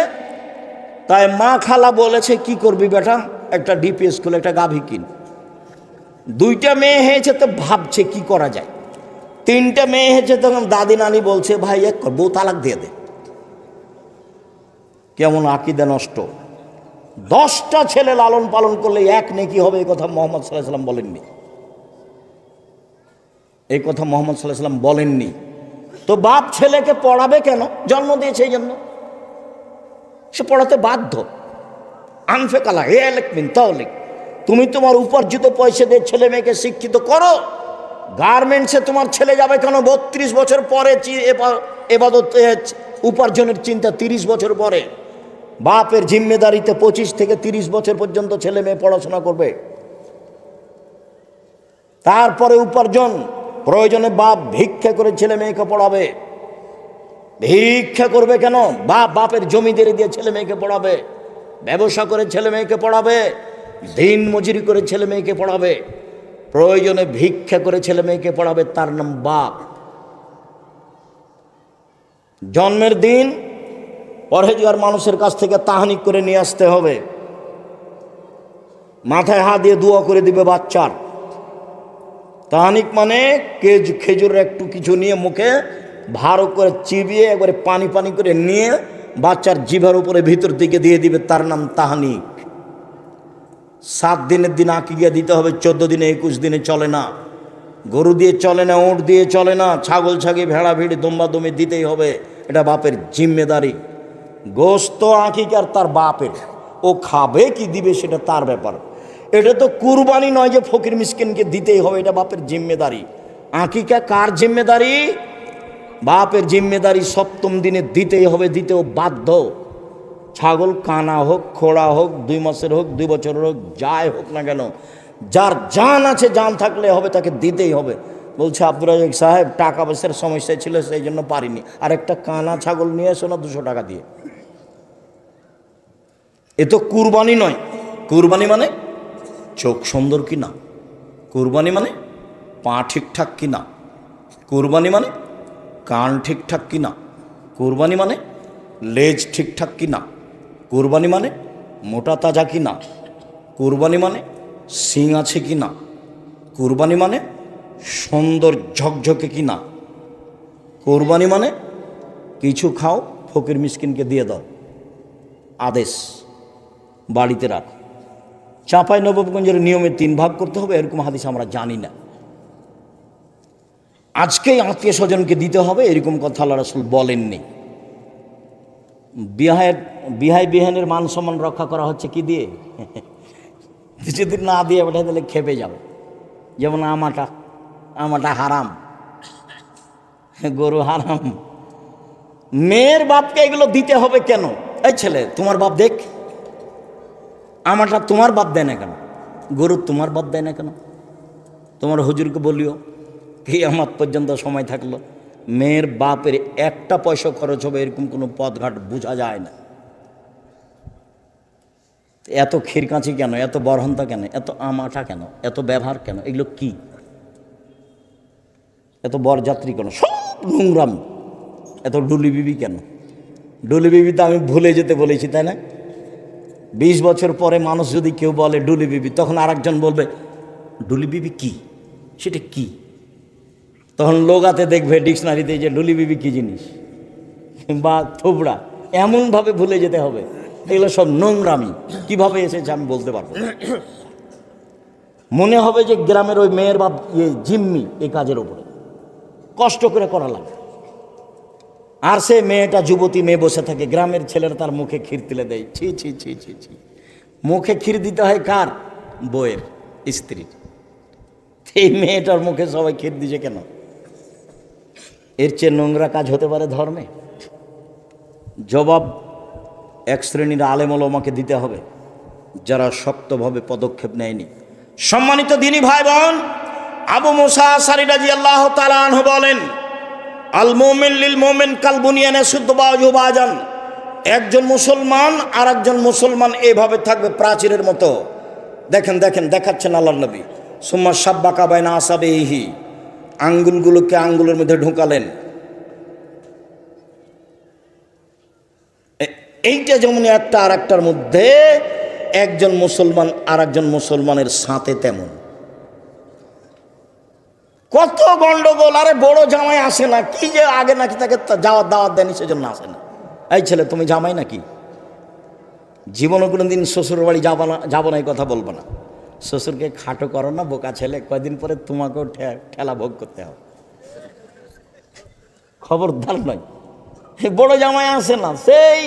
তাই মা খালা বলেছে কি করবি বেটা, একটা ডিপি স্কুলে একটা গাভী কিন। 2টা মেয়ে হয়েছে তো ভাবছে কি করা যায়। 3টে মেয়ে হয়েছে, তখন দাদি নানি বলছে ভাই এক কর, বউ তালাক দিয়ে দে। কেমন আকীদা নষ্ট। 10টা ছেলে লালন পালন করলে 1 নেকি হবে, এই কথা মুহাম্মদ সাল্লাল্লাহু আলাইহি সাল্লাম বলেননি, এই কথা মুহাম্মদ সাল্লাল্লাহু আলাইহি সাল্লাম বলেননি। তো বাপ ছেলেকে পড়াবে কেন? জন্ম দিয়েছে এই জন্য, সে পড়াতে বাধ্য। আনফেকালা হে আলেকমিন তাওলিক, তুমি তোমার উপার্জিত পয়সা দিয়ে ছেলে মেয়েকে শিক্ষিত করো। গার্মেন্টসে তোমার ছেলে যাবে কেন 32 বছর পরে? এবাদত উপার্জনের চিন্তা 30 বছর পরে। বাপের জিম্মেদারিতে 25 থেকে 30 বছর পর্যন্ত ছেলে মেয়ে পড়াশোনা করবে, তারপরে উপার্জন। প্রয়োজনে বাপ ভিক্ষা করে ছেলে মেয়েকে পড়াবে। ভিক্ষা করবে কেন? বাপের জমিদারি দিয়ে ছেলে মেয়েকে পড়াবে, ব্যবসা করে ছেলে মেয়েকে পড়াবে, দিন মজুরি করে ছেলে মেয়েকে পড়াবে, প্রয়োজনে ভিক্ষা করে ছেলে মেয়েকে পড়াবে, তার নাম বাপ। জন্মের দিন পরহেজগার মানুষের কাছ থেকে তাহানিক করে নিয়ে আসতে হবে, মাথায় হাত দিয়ে দোয়া করে দিবে বাচ্চার। তাহানিক মানে খেজুরের একটু কিছু নিয়ে মুখে ভালো করে চিবিয়ে একবারে পানি পানি করে নিয়ে বাচ্চার জিভার উপরে ভিতর দিকে দিয়ে দিবে, তার নাম তাহানিক। 7 দিনের দিন আকিকা দিতে হবে, 14 দিনে 21 দিনে চলে না। গরু দিয়ে চলে না, উট দিয়ে চলে না, ছাগল ছাগি ভেড়া ভিড়ি দম্বা দমি দিতেই হবে, এটা বাপের জিম্মেদারি। গোস্ত আকিকার তার বাপের, ও খাবে কি দিবে সেটা তার ব্যাপার। এটা তো কুরবানি নয় যে ফকির মিসকিনকে দিতেই হবে, এটা বাপের জিম্মেদারি। আকিকা কার জিম্মেদারি? বাপের জিম্মেদারি। 7ম দিনে দিতেই হবে, দিতেও বাধ্য। ছাগল কানা হোক, খোড়া হোক, 2 মাসের হোক, 2 বছরের হোক, যাই হোক না কেন, যার জান আছে, জান থাকলে হবে, তাকে দিতেই হবে। বলছে আব্দুর রাজ্জাক সাহেব টাকা পয়সার সমস্যা ছিল, সেই জন্য পারিনি, আর একটা কানা ছাগল নিয়ে এসো না 200 টাকা দিয়ে। এ তো কুরবানি নয়। কুরবানি মানে চোখ সুন্দর কি না, কুরবানি মানে পা ঠিকঠাক কি না, কুরবানি মানে কান ঠিকঠাক কি না, কুরবানি মানে লেজ ঠিকঠাক কি না, কুরবানি মানে মোটা তাজা কি না, কুরবানি মানে শিং আছে কি না, কুরবানি মানে সুন্দর ঝকঝকে কি না, কুরবানি মানে কিছু খাও ফকির মিসকিনকে দিয়ে দাও, আদেশ বাড়িতে রাখো। চাঁপাই নবাবগঞ্জের নিয়মে 3 ভাগ করতে হবে এরকম হাদিস আমরা জানি না। আজকেই আত্মীয় স্বজনকে দিতে হবে এরকম কথা আল্লাহ রাসূল বলেননি। বিহাই বিহানের মান সম্মান রক্ষা করা হচ্ছে কি দিয়ে? যদি না দিয়ে ওঠা তাহলে খেপে যাবে। যেমন আমাটা হারাম, গরু হারাম। মেয়ের বাপকে এগুলো দিতে হবে কেন? এই ছেলে তোমার বাপ দেখ, আমাটা তোমার বাপ দেয় না কেন, গরু তোমার বাপ দেয় না কেন? তোমার হুজুরকে বলিও কিয়ামত পর্যন্ত সময় থাকলো মেয়ের বাপের একটা পয়সা খরচ হবে এরকম কোনো পথঘাট বোঝা যায় না। এত ক্ষীরকাঁচি কেন, এত বরহন্তা কেন, এত আমাটা কেন, এত ব্যবহার কেন, এগুলো কি? এত বরযাত্রী কেন, সব নোংরামি। এত ডুলি বিবি কেন? ডুলি বিবি তো আমি ভুলে যেতে বলেছি, তাই না? 20 বছর পরে মানুষ যদি কেউ বলে ডুলি বিবি, তখন আরেকজন বলবে ডুলি বিবি কি, সেটা কি? তখন লোগাতে দেখবে ডিকশনারিতে যে ডুলি বিবি কী জিনিস বা থোবড়া, এমনভাবে ভুলে যেতে হবে। এগুলো সব নোংরামি। কিভাবে এসেছে আমি বলতে পারবো না। মনে হবে যে গ্রামের ওই মেয়ের বাপ জিম্মি এই কাজের ওপরে, কষ্ট করে করা লাগে। আর সে মেয়েটা যুবতী মেয়ে বসে থাকে, গ্রামের ছেলেরা তার মুখে ক্ষীর তুলে দেয়। ছি ছি ছি ছি ছি। মুখে ক্ষীর দিতে হয় কার? বউয়ের, স্ত্রীর। এই মেয়েটার মুখে সবাই ক্ষীর দিছে কেন? এর চেয়ে নোংরা কাজ হতে পারে ধর্মে? জবাব এক শ্রেণীর আলেম ওলামাকে দিতে হবে যারা শক্তভাবে পদক্ষেপ নেয়নি। সম্মানিত দিনী ভাই বোন, আবু মুসা আশআরী রাদিয়াল্লাহু তাআলা আনহু বলেন, আল মুমিন লিল মুমিন কাল বুনিয়ান ইয়াসুদ্দু বাযুহু বাযান। একজন মুসলমান আর একজন মুসলমান এইভাবে থাকবে প্রাচীরের মতো। দেখেন দেখেন, দেখাচ্ছেন আল্লাহর নবী। সুম্মা শাব্বাকা বাইনা আসাবিহি, আঙ্গুলগুলোকে আঙ্গুলের মধ্যে ঢুকালেন। এইটা যেমন একটা আর একটার মধ্যে, একজন মুসলমান আর একজন মুসলমানের সাথে তেমন। কত গন্ডগোল! আরে বড় জামাই আসে না, কি যে আগে নাকি তাকে যাওয়ার দাওয়াত দেয়নি সেজন্য আসে না। এই ছেলে তুমি জামাই নাকি? জীবনে কোনো দিন শ্বশুর বাড়ি যাবো না এই কথা বলবো না। শ্বশুরকে খাটো করো না, বোকা ছেলে, কয়দিন পরে তোমাকেও ঠেলা ভোগ করতে হবে। খবরদার নয়, বড় জামাই আসে না, সেই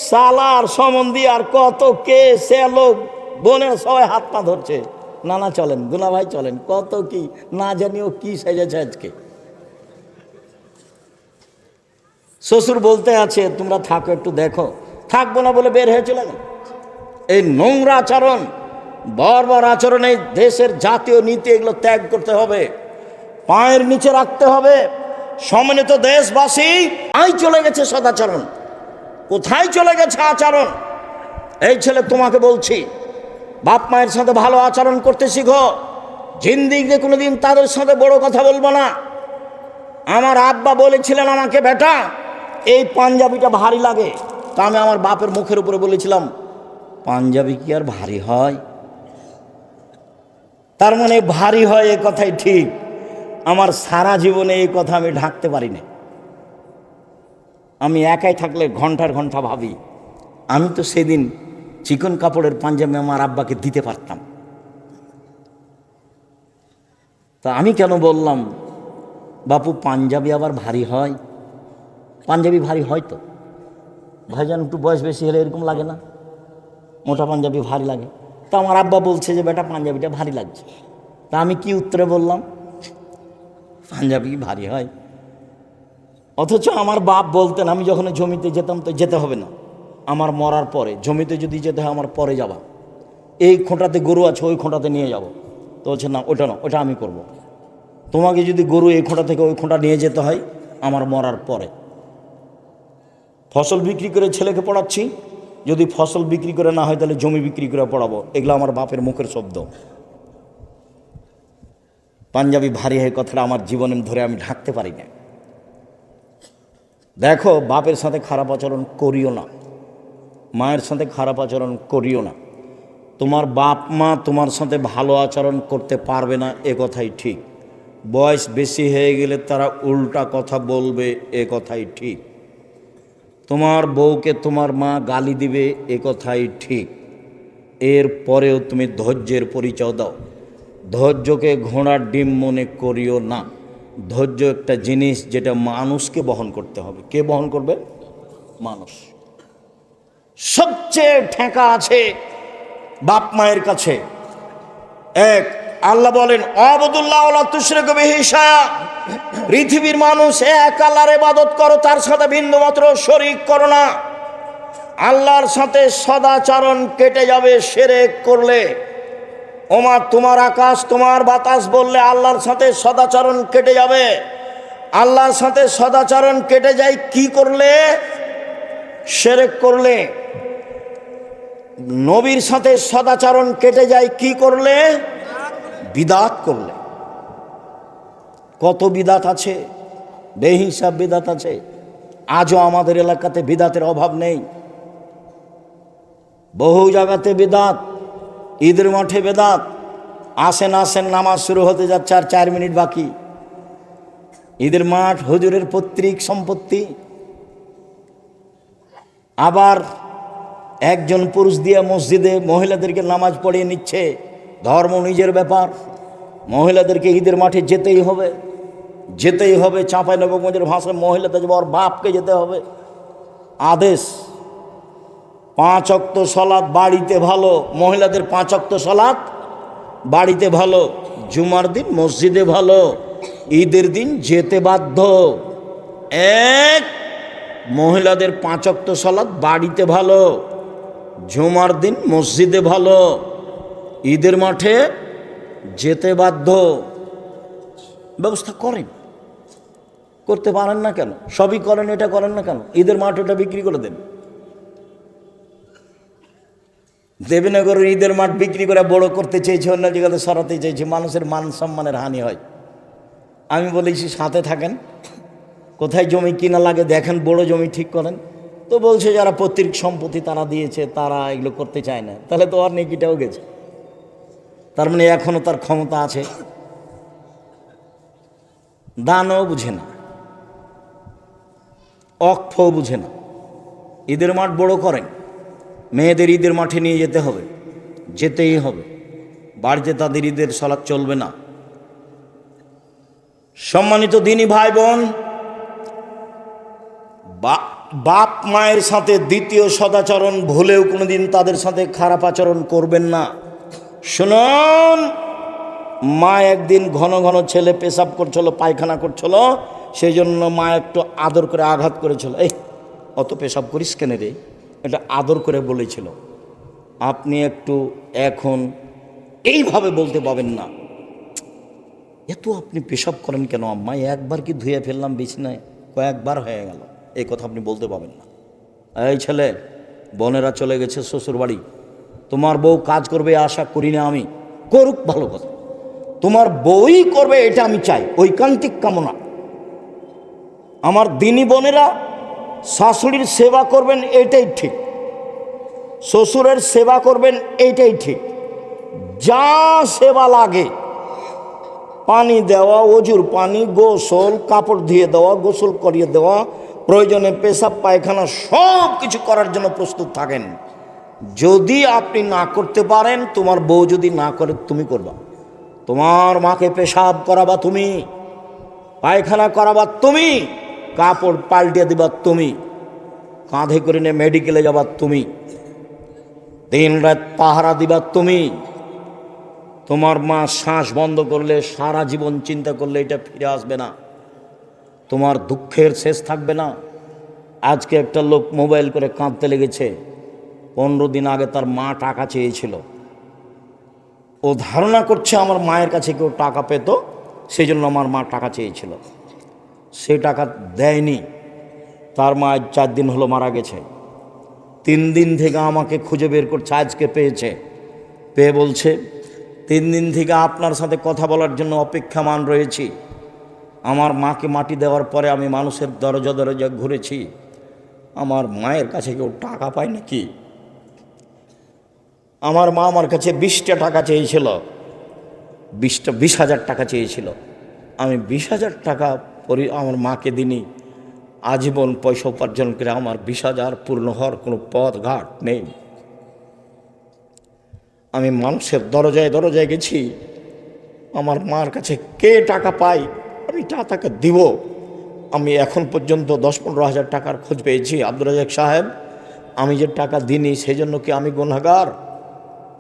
সালার সম্বন্ধী আর কত কে সে লোক বোনের সবাই হাত পা ধরছে, নানা চলেন, দুলা ভাই চলেন, কত কি না জানিও কি সেজেছে আজকে। শ্বশুর বলতে আছে তোমরা থাকো একটু দেখো, থাকবো না বলে বের হয়ে চলে গেল। এই নোংরা আচরণ, বর্বর আচরণ, এই দেশের জাতীয় নীতি, এগুলো ত্যাগ করতে হবে, পায়ের নিচে রাখতে হবে। সম্মানিত দেশবাসী, আই চলে গেছে সদাচরণ, কোথায় চলে গেছে আচরণ? এই ছেলে তোমাকে বলছি, বাপ মায়ের সাথে ভালো আচরণ করতে শিখো। জিন্দিগিতে কোনোদিন তাদের সাথে বড় কথা বলবো না। আমার আব্বা বলেছিলেন আমাকে, বেটা এই পাঞ্জাবিটা ভারী লাগে। তা আমি আমার বাপের মুখের উপরে বলেছিলাম, পাঞ্জাবি কি আর ভারী হয়? তার মানে ভারী হয়, এ কথাই ঠিক। আমার সারা জীবনে এই কথা আমি ঢাকতে পারি না। আমি একাই থাকলে ঘন্টার ঘন্টা ভাবি, আমি তো সেদিন চিকন কাপড়ের পাঞ্জাবি আমার আব্বাকে দিতে পারতাম। তা আমি কেন বললাম বাপু পাঞ্জাবি আবার ভারী হয়? পাঞ্জাবি ভারী হয় তো ভাইজান, একটু বয়স বেশি হলে এরকম লাগে না? মোটা পাঞ্জাবি ভারী লাগে। তা আমার আব্বা বলছে যে বেটা পাঞ্জাবিটা ভারী লাগছে। তা আমি কি উত্তরে বললাম? পাঞ্জাবি ভারী হয়। অথচ আমার বাপ বলতেন, আমি যখন জমিতে যেতাম তো যেতে হবে না, আমার মরার পরে জমিতে যদি যেতে হয় আমার পরে যাবা, এই খোঁটাতে গরু আছে ওই খোঁটাতে নিয়ে যাব। তো বলছে না, ওটা না, ওটা আমি করব। তোমাকে যদি গরু এই খোঁটা থেকে ওই খোঁটা নিয়ে যেতে হয় আমার মরার পরে। ফসল বিক্রি করে ছেলেকে পড়াচ্ছি, যদি ফসল বিক্রি করে না হয় তাহলে জমি বিক্রি করে পড়াবো। এগুলো আমার বাপের মুখের শব্দ। পাঞ্জাবি ভারী হয়ে কথাটা আমার জীবনে ধরে আমি ঢাকতে পারি না। দেখো, বাপের সাথে খারাপ আচরণ করিও না, মায়ের সাথে খারাপ আচরণ করিও না। তোমার বাপ মা তোমার সাথে ভালো আচরণ করতে পারবে না, এ কথাই ঠিক। বয়স বেশি হয়ে গেলে তারা উল্টা কথা বলবে, এ কথাই ঠিক। তোমার বউকে তোমার মা গালি দিবে, এ কথাই ঠিক। এর পরেও তুমি ধৈর্যের পরিচয় দাও। ধৈর্যকে ঘোড়ার ডিম মনে করিও না। ধৈর্য একটা জিনিস যেটা মানুষকে বহন করতে হবে। কে বহন করবে? মানুষ। সবচেয়ে ঠেকা আছে বাপ মায়ের কাছে। এক, আল্লাহ বলেন আবুদুল্লাহ ওয়ালা তুশরিকু বিহি শাইআ, পৃথিবীর মানুষ এক আল্লাহর ইবাদত করো, তার সাথে বিন্দুমাত্র শরীক করো না। আল্লাহর সাথে সদাচরণ কেটে যাবে শিরক করলে। ওমা, তোমার আকাশ তোমার বাতাস বললে আল্লাহর সাথে সদাচরণ কেটে যাবে। আল্লাহর সাথে সদাচরণ কেটে যায় কি করলে? শিরক করলে। নবীর সাথে সদাচরণ কেটে যায় কি করলে? বিদাত করলে। কত বিদাত আছে, বেহিসাব বিদাত আছে। আজও আমাদের এলাকাতে বিদাতের অভাব নেই। বহু জায়গাতে বিদাত। ঈদের মাঠে বেদাত। আসেন আসেন, নামাজ শুরু হতে যাচ্ছে আর 4 মিনিট বাকি। ঈদের মাঠ হুজুরের পৈতৃক সম্পত্তি। আবার একজন পুরুষ দিয়ে মসজিদে মহিলাদেরকে নামাজ পড়িয়ে নিচ্ছে। ধর্ম নিজের ব্যাপার, মহিলাদেরকে ঈদের মাঠে যেতেই হবে, যেতেই হবে। চাঁপাইনবাবগঞ্জের ভাষায় মহিলাদের ওর বাপকে যেতে হবে। আদেশ। 5 ওয়াক্ত সালাত বাড়িতে ভালো, মহিলাদের 5 ওয়াক্ত সালাত বাড়িতে ভালো, জুমার দিন মসজিদে ভালো, ঈদের দিন যেতে বাধ্য। এক, মহিলাদের 5 ওয়াক্ত সালাত বাড়িতে ভালো, জুমার দিন মসজিদে ভালো, ঈদের মাঠে যেতে বাধ্য। ব্যবস্থা করেন, করতে পারেন না কেন? সবই করেন, এটা করেন না কেন? ঈদের মাঠ ওটা বিক্রি করে দেন। দেবীনগরের ঈদের মাঠ বিক্রি করে বড় করতে চেয়েছে, অন্য জায়গাতে সরাতে চেয়েছে, মানুষের মান সম্মানের হানি হয়। আমি বলেছি সাথে থাকেন, কোথায় জমি কিনা লাগে দেখেন, বড় জমি ঠিক করেন। তো বলছে যারা পৈতৃক সম্পত্তি তারা দিয়েছে, তারা এগুলো করতে চায় না। তাহলে তো আর নেকিটাও গেছে। তার মানে এখনও তার ক্ষমতা আছে। দানও বুঝে না, অক্ষও বুঝে না। ঈদের মাঠ বড় করেন, মেয়েদের ঈদের মাঠে নিয়ে যেতে হবে, যেতেই হবে। বাড়িতে তাদের ঈদের সালাত চলবে না। সম্মানিত দিনী ভাই বোন, বাপ মায়ের সাথে দ্বিতীয় সদাচরণ ভুলেও কোনোদিন তাদের সাথে খারাপ আচরণ করবেন না। শুনুন, মা একদিন ঘন ঘন ছেলে পেশাব করছিল, পায়খানা করছিল, সেই জন্য মা একটু আদর করে আঘাত করেছিল। এই অত পেশাব করিস কেন রে, এটা আদর করে বলেছিল। আপনি একটু এখন এইভাবে বলতে পাবেন না, এত আপনি পেশাব করেন কেন আম্মা, একবার কি ধুয়ে ফেললাম বিছনায়, কয়েকবার হয়ে গেল, এই কথা আপনি বলতে পাবেন না। এই ছেলে, বোনেরা চলে গেছে শ্বশুর বাড়ি, তোমার বউ কাজ করবে আশা করি না আমি। করুক, ভালো কথা, তোমার বউই করবে এটা আমি চাই, ঐকান্তিক কামনা। আমার দিনী বোনেরা শাশুড়ির সেবা করবেন, এটাই ঠিক। শ্বশুরের সেবা করবেন, এইটাই ঠিক। যা সেবা লাগে, পানি দেওয়া, অজুর পানি, গোসল, কাপড় ধুয়ে দেওয়া, গোসল করিয়ে দেওয়া, প্রয়োজনে পেশাব পায়খানা সব কিছু করার জন্য প্রস্তুত থাকেন। যদি আপনি না করতে পারেন, তোমার বউ যদি না করে, তুমি করবা। তোমার মাকে পেশাব করাবা তুমি, পায়খানা করাবা তুমি, কাপড় পাল্টে দিবা তুমি, কাঁধে করে নিয়ে মেডিকেলে যাবা তুমি, দিন রাত পাহারা দিবা তুমি। তোমার মা শ্বাস বন্ধ করলে, সারা জীবন চিন্তা করলে এটা ফিরে আসবে না, তোমার দুঃখের শেষ থাকবে না। আজকে একটা লোক মোবাইল করে কাঁদতে লেগেছে, 15 দিন আগে তার মা টাকা চেয়েছিল। ও ধারণা করছে আমার মায়ের কাছে কেউ টাকা পেত, সেই জন্য আমার মা টাকা চেয়েছিল। সে টাকা দেয়নি। তার মা 4 দিন হলো মারা গেছে। 3 দিন থেকে আমাকে খুঁজে বের করছে, আজকে পেয়েছে, পেয়ে বলছে 3 দিন থেকে আপনার সাথে কথা বলার জন্য অপেক্ষামান রয়েছি। আমার মাকে মাটি দেওয়ার পরে আমি মানুষের দরজা দরজা ঘুরেছি, আমার মায়ের কাছে কেউ টাকা পায় নাকি? আমার মা আমার কাছে 20টা টাকা চেয়েছিল, 20,000 টাকা চেয়েছিল। আমি 20,000 টাকা আমার মাকে দিনি। আজীবন পয়সা উপার্জন করে আমার 20,000 পূর্ণ হওয়ার কোনো পথ ঘাট নেই। আমি মানুষের দরজায় দরজায় গেছি, আমার মার কাছে কে টাকা পায় আমি তাকে দিব। আমি এখন পর্যন্ত 10-15 হাজার টাকার খোঁজ পেয়েছি। আব্দুর রাজ্জাক সাহেব, আমি যে টাকা দিইনি সেই জন্য কি আমি গুনাহগার?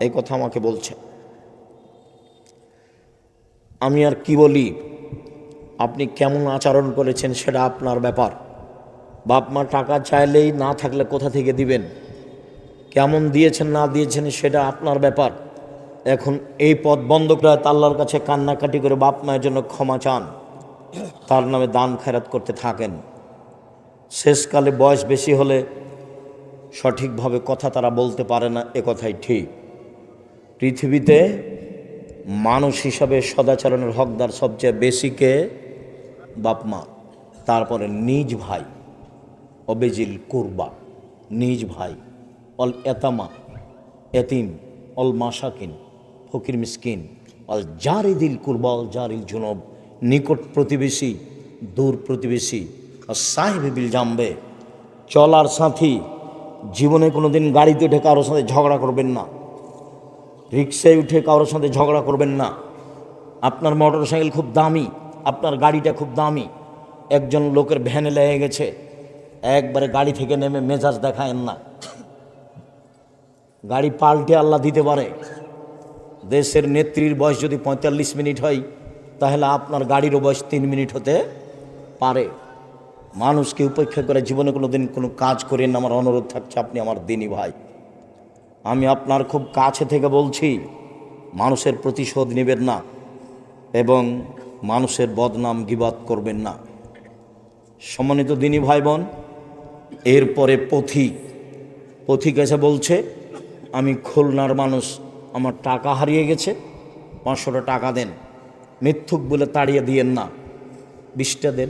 এই কথা আমাকে বলছে। আমি আর কি বলি? আপনি কেমন আচরণ করেছেন সেটা আপনার ব্যাপার। বাপ মা টাকা চাইলেই না থাকলে কোথা থেকে দিবেন? কেমন দিয়েছেন না দিয়েছেন সেটা আপনার ব্যাপার। এখন এই পথ বন্ধ করে আল্লাহর কাছে কান্নাকাটি করে বাপ মায়ের জন্য ক্ষমা চান, তার নামে দান খেরাত করতে থাকেন। শেষকালে বয়স বেশি হলে সঠিকভাবে কথা তারা বলতে পারে না, এ কথাই ঠিক। পৃথিবীতে মানুষ হিসাবে সদাচরণের হকদার সবচেয়ে বেশি কে? বাপ মা, তারপরে নিজ ভাই, অবেজিল কুরবা, নিজ ভাই, অল এতামা, এতিম, অল মাসাকিন, ফকির মিসকিন, অল জারিদিল কুরবা, অল জারিল জুনব, নিকট প্রতিবেশী, দূর প্রতিবেশী, আর সাহেবে বিল জামবে, চলার সাথী। জীবনে কোনো দিন গাড়িতে উঠে কারোর সাথে ঝগড়া করবেন না, রিক্সায় উঠে কারোর সাথে ঝগড়া করবেন না। আপনার মোটর সাইকেল খুব দামি, আপনার গাড়িটা খুব দামি, একজন লোকের ভ্যানে লেগে গেছে, একবারে গাড়ি থেকে নেমে মেজাজ দেখায়েন না। গাড়ি পাল্টে আল্লাহ দিতে পারে। দেশের নেত্রীর বয়স যদি 45 মিনিট হয়, তাহলে আপনার গাড়িরও বয়স 3 মিনিট হতে পারে। মানুষকে উপেক্ষা করে জীবনে কোনো দিন কোনো কাজ করেন না। আমার অনুরোধ থাকছে, আপনি আমার দিনী ভাই, আমি আপনার খুব কাছে থেকে বলছি, মানুষের প্রতিশোধ নেবেন না এবং মানুষের বদনাম গীবত করবেন না। সম্মানিত দিনী ভাই বোন, এরপরে পথিক এসে বলছে, আমি খুলনার মানুষ, আমার টাকা হারিয়ে গেছে, 500 টাকা দেন। মিথ্যুক বলে তাড়িয়ে দিয়েন না, 20টা দেন,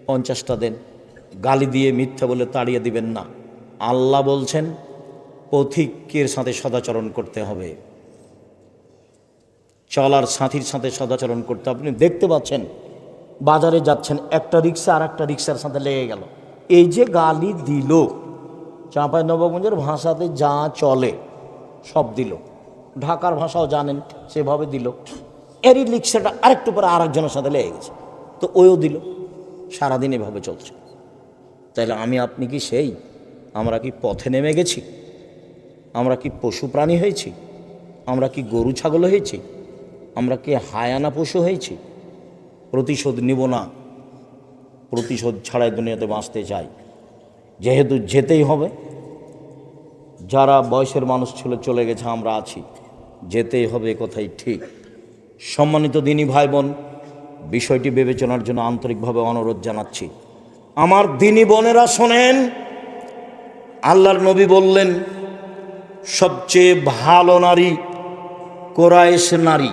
50টা দেন। গালি দিয়ে মিথ্যা বলে তাড়িয়ে দিবেন না। আল্লাহ বলছেন পথিকের সাথে সদাচরণ করতে হবে, চলার সাথীর সাথে সদাচরণ করতে। আপনি দেখতে পাচ্ছেন বাজারে যাচ্ছেন, একটা রিক্সা আর একটা রিক্সার সাথে লেগে গেল, এই যে গালি দিল, চাঁপাইনবাবগঞ্জের ভাষাতে যা চলে সব দিল, ঢাকার ভাষাও জানেন সেভাবে দিল। এরই রিক্সাটা আরেকটু পরে আরেকজনের সাথে লেগে গেছে, তো ওও দিল। সারাদিন এভাবে চলছে। তাহলে আমি আপনি কি সেই? আমরা কি পথে নেমে গেছি? আমরা কি পশু প্রাণী হয়েছি? আমরা কি গরু ছাগল হয়েছি? আমরা কি হায়ানা পশু হয়েছি? প্রতিশোধ নিব না, প্রতিশোধ ছাড়াই দুনিয়াতে বাঁচতে চাই। যেহেতু যেতেই হবে, যারা বয়সের মানুষ ছিল চলে গেছে, আমরা আছি, যেতেই হবে, কথাই ঠিক। সম্মানিত দিনী ভাই বোন, বিষয়টি বিবেচনার জন্য আন্তরিকভাবে অনুরোধ জানাচ্ছি। আমার দিনী বোনেরা শোনেন, আল্লাহর নবী বললেন সবচেয়ে ভালো নারী কোরাইশ নারী,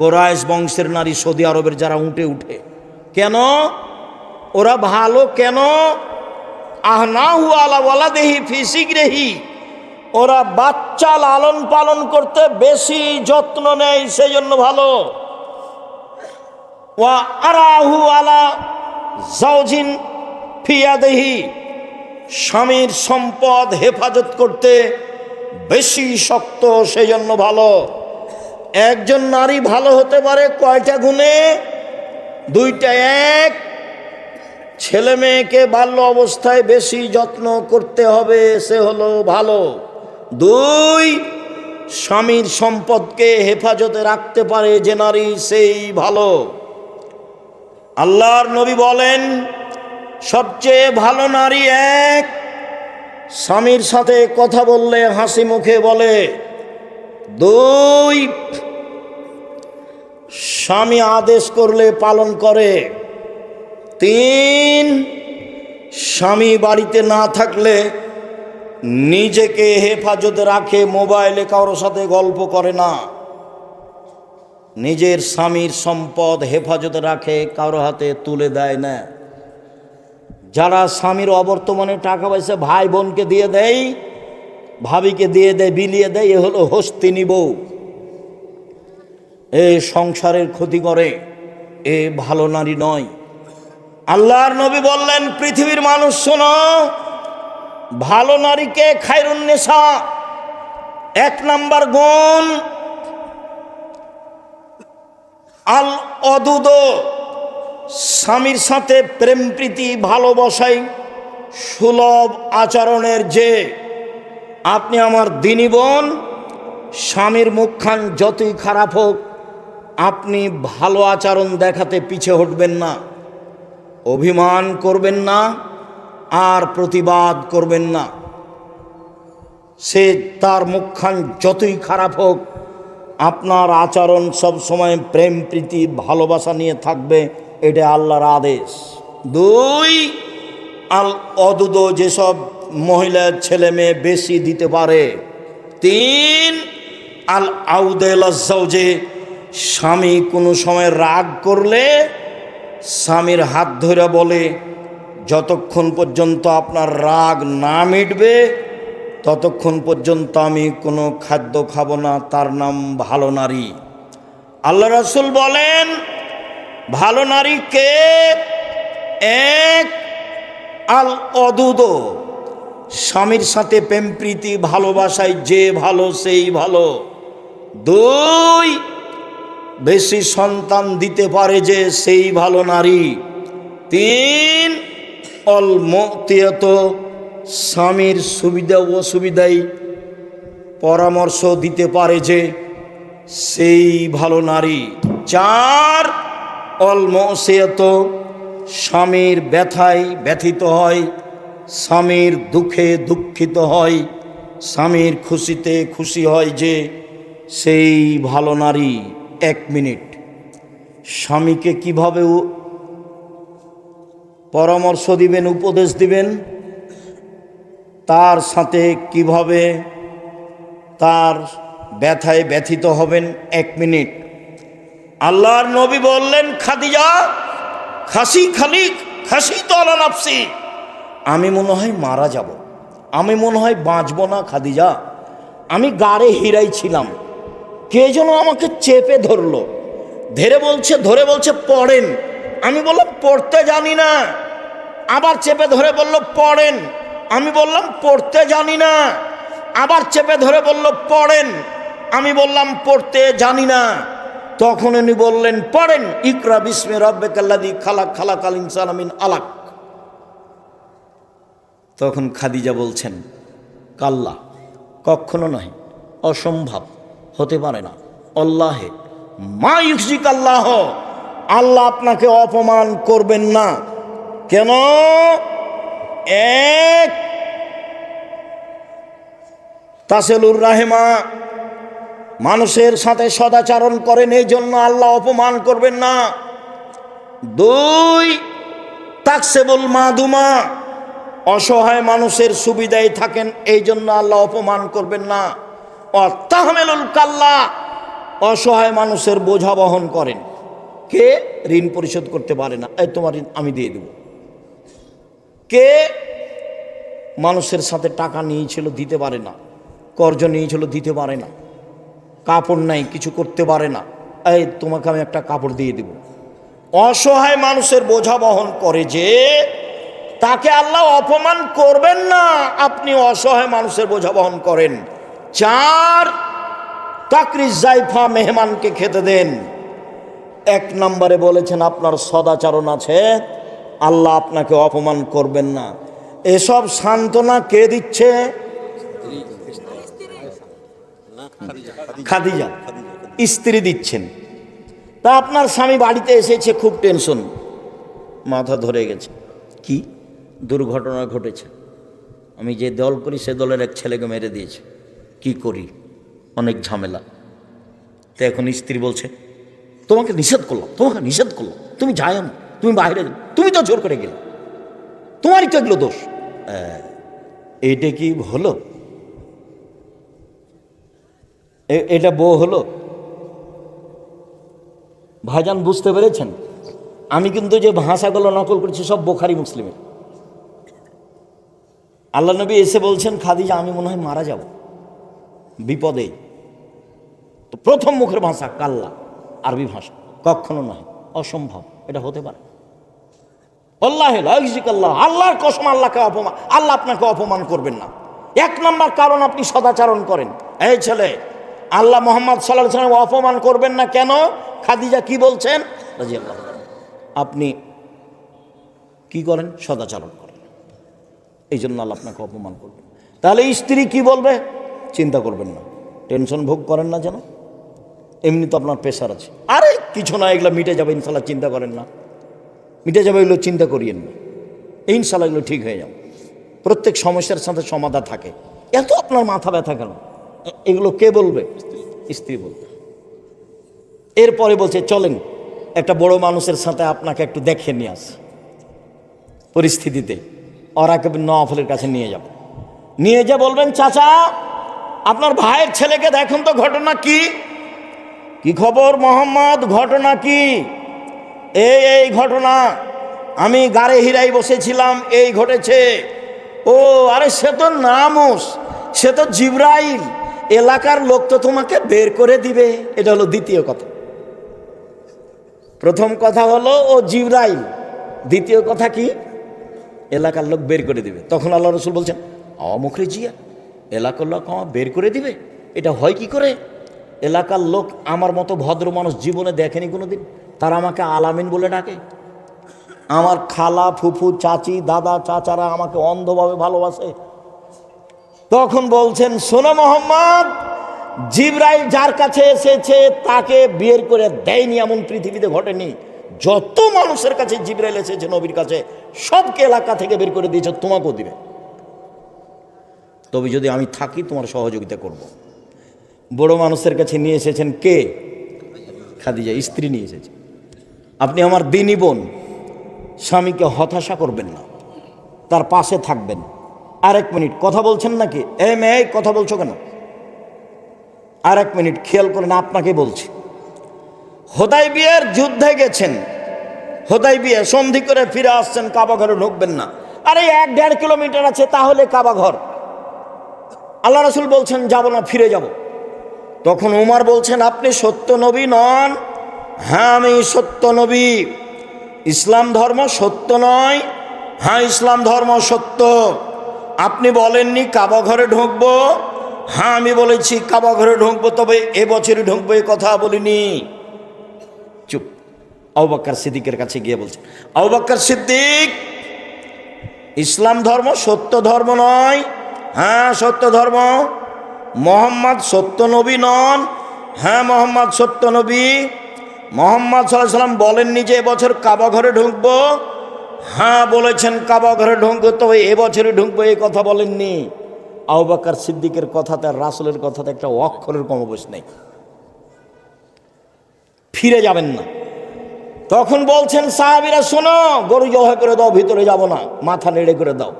কোরাইশ বংশের নারী, সৌদি আরবের যারা উঠে উঠে। কেন ওরা ভালো? কেন? আহনাহু আলা ওয়ালাদিহি ফি সিগরিহি, ওরা বাচ্চা লালন পালন করতে বেশি যত্ন নেয়, সেই জন্য ভালো। ওয়া আরাহু আলা জাওজিন ফি ইয়াদিহি, স্বামীর সম্পদ হেফাজত করতে বেশি শক্ত, সেই জন্য ভালো। একজন নারী ভালো হতে পারে কয়টা গুণে? 2টা। এক, ছেলে মেয়েকে বাল্য অবস্থায় বেশি যত্ন করতে হবে, সে হলো ভালো। 2, স্বামীর সম্পদকে হেফাজতে রাখতে পারে যে নারী, সেই ভালো। আল্লাহর নবী বলেন সবচেয়ে ভালো নারী 1, স্বামীর সাথে কথা বললে হাসি মুখে বলে। 2, স্বামী আদেশ করলে পালন করে। 3, স্বামী বাড়িতে না থাকলে নিজেকে হেফাজতে রাখে, মোবাইলে কারোর সাথে গল্প করে না। নিজের স্বামীর সম্পদ হেফাজতে রাখে, কারো হাতে তুলে দেয় না। যারা স্বামীর অবর্তমানে টাকা পয়সা ভাই বোনকে দিয়ে দেয়, ভাবিকে দিয়ে দেয়, বিলিয়ে দেয়, এ হলো হস্তিনী বউ। এ সংসারের ক্ষতি করে, এ ভালো নারী নয়। আল্লাহর নবী বললেন, পৃথিবীর মানুষ শোনো, ভালো নারীকে খায়রুন নেশা, 1 নাম্বার গুণ আল অদুদ, স্বামীর সাথে প্রেম প্রীতি ভালোবাসাই সুলভ আচরণের। যে আপনি আমার দিনী বোন, স্বামীর মুখখান যতই খারাপ হোক, আপনি ভালো আচরণ দেখাতে পিছে হটবেন না, অভিমান করবেন না, আর প্রতিবাদ করবেন না। সে তার মুখখান যতই খারাপ হোক, আপনার আচরণ সব সময় প্রেম প্রীতি ভালোবাসা নিয়ে থাকবে, এটা আল্লাহর আদেশ। 2, আল অদুদ, যেসব মহিলা ছেলে মেয়ে বেশি দিতে পারে। 3, আল আউদেল, যে স্বামী কোনো সময় রাগ করলে স্বামীর হাত ধরে বলে, যতক্ষণ পর্যন্ত আপনার রাগ না মিটবে ততক্ষণ পর্যন্ত আমি কোনো খাদ্য খাবো না। তার নাম ভালো নারী। আল্লাহ রাসূল বলেন, ভালো নারী কে? 1, আল অদুদ, স্বামীর সাথে প্রেম প্রীতি ভালোবাসায় যে ভালো সেই ভালো। 2, বেশি সন্তান দিতে পারে যে সেই ভালো নারী। 3, অল মুতিয়াত, স্বামীর সুবিধা অসুবিধায় পরামর্শ দিতে পারে যে সেই ভালো নারী। 4, অল মুসিয়াত, স্বামীর ব্যথায় ব্যথিত হয়, স্বামীর দুঃখে দুঃখিত হয়, স্বামীর খুশিতে খুশি হয় যে সেই ভালো নারী। 1 মিনিট, স্বামীকে কিভাবে পরামর্শ দিবেন, উপদেশ দিবেন, তার সাথে কিভাবে তার ব্যথায় ব্যথিত হবেন, 1 মিনিট। আল্লাহর নবী বললেন, খাদিজা, খাসি তো আলা নাফসি, আমি মনে হয় মারা যাব, আমি মনে হয় বাঁচব না খাদিজা, আমি গাড়ে হিরাই ছিলাম, কে যেন আমাকে চেপে ধরলো, ধরে বলছে পড়েন। আমি বললাম পড়তে জানি না। আবার চেপে ধরে বলল পড়েন। আমি বললাম পড়তে জানি না। আবার চেপে ধরে বলল পড়েন। আমি বললাম পড়তে জানি না। তখন উনি বললেন পড়েন, ইকরা বিস্মি রাব্বিকাল্লাযী খালাক, খালাকাল ইনসানা মিন আলাক। তখন খাদিজা বলছেন, কাল্লা, কখনো নয়, অসম্ভব, হতে পারে না, আল্লাহে মা ইউকজিক, আল্লাহ, আল্লাহ আপনাকে অপমান করবেন না। কেন? 1, তাসেলুর রাহেমা, মানুষের সাথে সদাচরণ করেন, এই জন্য আল্লাহ অপমান করবেন না। 2, তাকসেবুল মাদুমা, অসহায় মানুষের সুবিধায় থাকেন, এই জন্য আল্লাহ অপমান করবেন না। তাহমেলুল কাল্লা, অসহায় মানুষের বোঝা বহন করেন। কে ঋণ পরিশোধ করতে পারে না, এই তোমার ঋণ আমি দিয়ে দেব। কে মানুষের সাথে টাকা নিয়েছিল, দিতে পারে না, কর্জ নিয়েছিল, দিতে পারে না, কাপড় নাই, কিছু করতে পারে না, এই তোমাকে আমি একটা কাপড় দিয়ে দেব। অসহায় মানুষের বোঝা বহন করে যে, তাকে আল্লাহ অপমান করবেন না, আপনি অসহায় মানুষের বোঝা বহন করেন। 4, তাকরিজ জাইফা, মেহমানকে খেতে দেন। 1 নম্বরে বলেছেন আপনার সদাচরণ আছে, আল্লাহ আপনাকে অপমান করবেন না। এসব সান্ত্বনা কে দিচ্ছে? খাদিজা, স্ত্রী দিচ্ছেন। তা আপনার স্বামী বাড়িতে এসেছে, খুব টেনশন, মাথা ধরে গেছে, কি দুর্ঘটনা ঘটেছে, আমি যে দল করি সে দলের এক ছেলেকে মেরে দিয়েছে, কি করি, অনেক ঝামেলা। তো এখন স্ত্রী বলছে, তোমাকে নিষেধ করলাম, তুমি যাও না, তুমি বাইরে যাও, তুমি তো জোর করে গেলে, তোমারই তো এগুলো দোষ। এটা কি হলো? এটা বউ হলো? ভাইজান বুঝতে পেরেছেন? আমি কিন্তু যে ভাষাগুলো নকল করছি সব বুখারী মুসলিমের। আল্লাহ নবী এসে বলছেন, খাদিজা আমি মনে হয় মারা যাব বিপদে। তো প্রথম মুখের ভাষা কাল্লা, আরবি ভাষা, কখনো নয়, অসম্ভব, এটা হতে পারে। আল্লাহর কসম, আল্লাহকে অপমান, আল্লাহ আপনাকে অপমান করবেন না। এক নম্বর কারণ আপনি সদাচরণ করেন। এই ছেলে, আল্লাহ মুহাম্মদ সাল্লাল্লাহু আলাইহি ওয়াসাল্লাম অপমান করবেন না কেন? খাদিজা কি বলছেন? রাদিয়াল্লাহু আনহা, আপনি কি করেন? সদাচরণ করেন, এই জন্য আল্লাহ আপনাকে অপমান করবেন। তাহলে স্ত্রী কি বলবে চিন্তা করবেন না, টেনশন ভোগ করেন না যেন। এমনি তো আপনার প্রেশার আছে, আরে কিছু না, এগুলো মিটে যাবে ইনশাল্লাহ, চিন্তা করেন না, মিটে যাবে, এগুলো চিন্তা করিয়েন না, ইনশাল্লাহ এগুলো ঠিক হয়ে যাবে। প্রত্যেক সমস্যার সাথে সমাধান থাকে। এত আপনার মাথা ব্যথা কেন? এগুলো কে বলবে? স্ত্রী বলবে। এরপরে বলছে চলেন একটা বড় মানুষের সাথে আপনাকে একটু দেখে নিয়ে আস, পরিস্থিতিতে ওরাকে নওয়াফলের কাছে নিয়ে যাব। নিয়ে যা বলবেন, চাচা আপনার ভাইয়ের ছেলেকে দেখুন তো, ঘটনা কি? কি খবর মোহাম্মদ, ঘটনা কি? এই ঘটনা, আমি গাড়ে হিরাই বসেছিলাম, এই ঘটেছে। ও আরে সে তো নামুস, সে তো জিবরাইল, এলাকার লোক তো তোমাকে বের করে দিবে। এটা হলো দ্বিতীয় কথা। প্রথম কথা হলো ও জিবরাইল, দ্বিতীয় কথা কি? এলাকার লোক বের করে দিবে। তখন আল্লাহ রসুল বলছেন, মুখরে জিয়া, এলাকার লোক আমার বের করে দিবে, এটা হয় কি করে? এলাকার লোক আমার মতো ভদ্র মানুষ জীবনে দেখেনি কোনোদিন, তারা আমাকে আলামিন বলে ডাকে। আমার খালা, ফুফু, চাচি, দাদা, চাচারা আমাকে অন্ধভাবে ভালোবাসে। তখন বলছেন, শোনো মোহাম্মদ, জিবরাইল যার কাছে এসেছে তাকে বের করে দেয়নি এমন পৃথিবীতে ঘটেনি। যত মানুষের কাছে জিবরাইল এসেছে নবীর কাছে, সবকে এলাকা থেকে বের করে দিয়েছে, তোমাকেও দিবে। তবে যদি আমি থাকি তোমার সহযোগিতা করব। বড় মানুষের কাছে নিয়ে এসেছেন কে? খাদিজা, স্ত্রী নিয়ে এসেছে। আপনি আমার দিনী বোন, স্বামীকে হতাশা করবেন না, তার পাশে থাকবেন। আরেক মিনিট, কথা বলছেন নাকি? মেয়ে কথা বলছো কেন? আরেক মিনিট খেয়াল করেন, আপনাকে বলছি। হুদায়বিয়ার যুদ্ধে গেছেন, হুদায়বিয়া সন্ধি করে ফিরে আসছেন, কাবা ঘরে ঢুকবেন না। আরে 1-1.5 কিলোমিটার আছে, তাহলে কাবা ঘর। আল্লাহ রাসূল বলছেন যাব না, ফিরে যাব। তখন উমর বলছেন, আপনি সত্য নবী নন? হ্যাঁ আমি সত্য নবী। ইসলাম ধর্ম সত্য নয়? হ্যাঁ ইসলাম ধর্ম সত্য। আপনি বলেননি কাবা ঘরে ঢুকবো? হ্যাঁ আমি বলেছি কাবা ঘরে ঢুকবো, তবে এবছরই ঢুকবো, এ কথা বলিনি। চুপ। আবু বকর সিদ্দিকের কাছে গিয়ে বলছে, আবু বকর সিদ্দিক, ইসলাম ধর্ম সত্য ধর্ম নয়? হ্যাঁ সত্য ধর্ম। মোহাম্মদ সত্য নবী নন? হ্যাঁ মোহাম্মদ সত্য নবী। মোহাম্মদ সাল্লাল্লাহু আলাইহি সাল্লাম বলেননি যে এবছর কাবা ঘরে ঢুকবো? হ্যাঁ বলেছেন কাবা ঘরে ঢুকবো, তবে এবছরই ঢুকবো, এই কথা বলেননি। আবু বকর সিদ্দিকের কথাতে আর রাসূলের কথাতে একটা অক্ষরের কমবেশ নেই। ফিরে যাবেন না। তখন বলছেন সাহাবীরা, শোনো, গরু জবাই করে দাও, ভিতরে যাব না, মাথা নেড়ে করে দাও।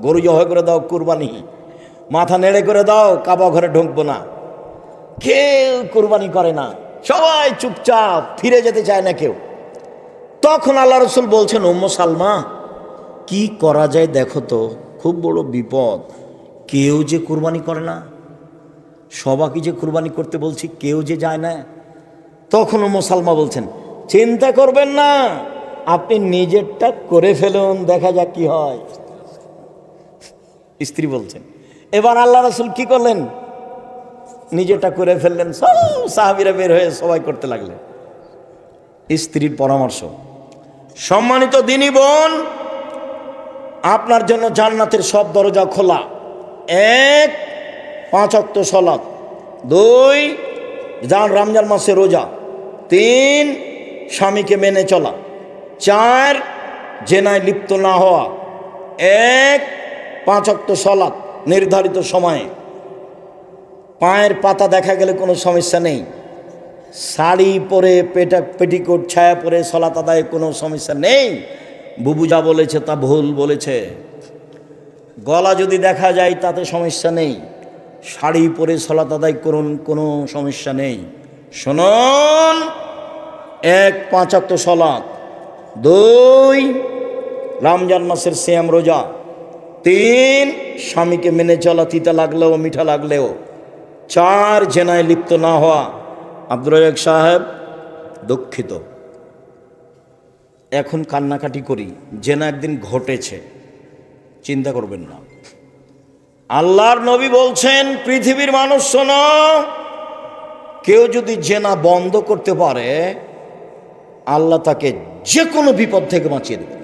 গরু জবাই করে দাও, কুরবানি, মাথা নেড়ে করে দাও, কাবা ঘরে ঢুকবো না। কেউ কুরবানি করে না, সবাই চুপচাপ, ফিরে যেতে চায় না কেউ। তখন আল্লাহ রসুল বলছেন, উম্মু সালমা, কি করা যায় দেখো তো, খুব বড় বিপদ। কেউ যে কুরবানি করে না, সবাইকে যে কুরবানি করতে বলছি, কেউ যে যায় না। তখন উম্মু সালমা বলছেন, চিন্তা করবেন না, আপনি নিজেরটা করে ফেলুন, দেখা যাক কি হয়। স্ত্রী বলছেন। এবার আল্লাহ রাসূল কি করলেন? নিজেটা করে ফেললেন। সব সাহাবীরা বের হয়ে সবাই করতে লাগলেন। স্ত্রীর পরামর্শ। সম্মানিত দিনী বোন, আপনার জন্য জান্নাতের সব দরজা খোলা। 1, 5 ওয়াক্ত সালাত। 2, রমজান মাসে রোজা। 3, স্বামীকে মেনে চলা। 4, জেনায় লিপ্ত না হওয়া। 1, 5 ওয়াক্ত সালাত নির্ধারিত সময়ে। পায়ের পাতা দেখা গেলে কোনো সমস্যা নেই। শাড়ি পরে, পেটিকোট ছায়া পরে সালাত আদায়ে কোনো সমস্যা নেই। বুবু যা বলেছে তা ভুল বলেছে। গলা যদি দেখা যায় তাতে সমস্যা নেই, শাড়ি পরে সালাত আদায় করুন, কোনো সমস্যা নেই। শুনুন, 1 5 ওয়াক্ত সালাত, 2 রমজান মাসের সিয়াম রোজা, 3 স্বামীকে মেনে চলা তিতা লাগলেও মিঠা লাগলেও, 4 জেনায় লিপ্ত না হওয়া। আব্দুর রাজ্জাক সাহেব দুঃখিত, এখন কান্নাকাটি করি, জেনা একদিন ঘটেছে, চিন্তা করবেন না। আল্লাহর নবী বলছেন, পৃথিবীর মানুষ শোনো, কেউ যদি জেনা বন্ধ করতে পারে আল্লাহ তাকে যে কোনো বিপদ থেকে বাঁচিয়ে দেবে।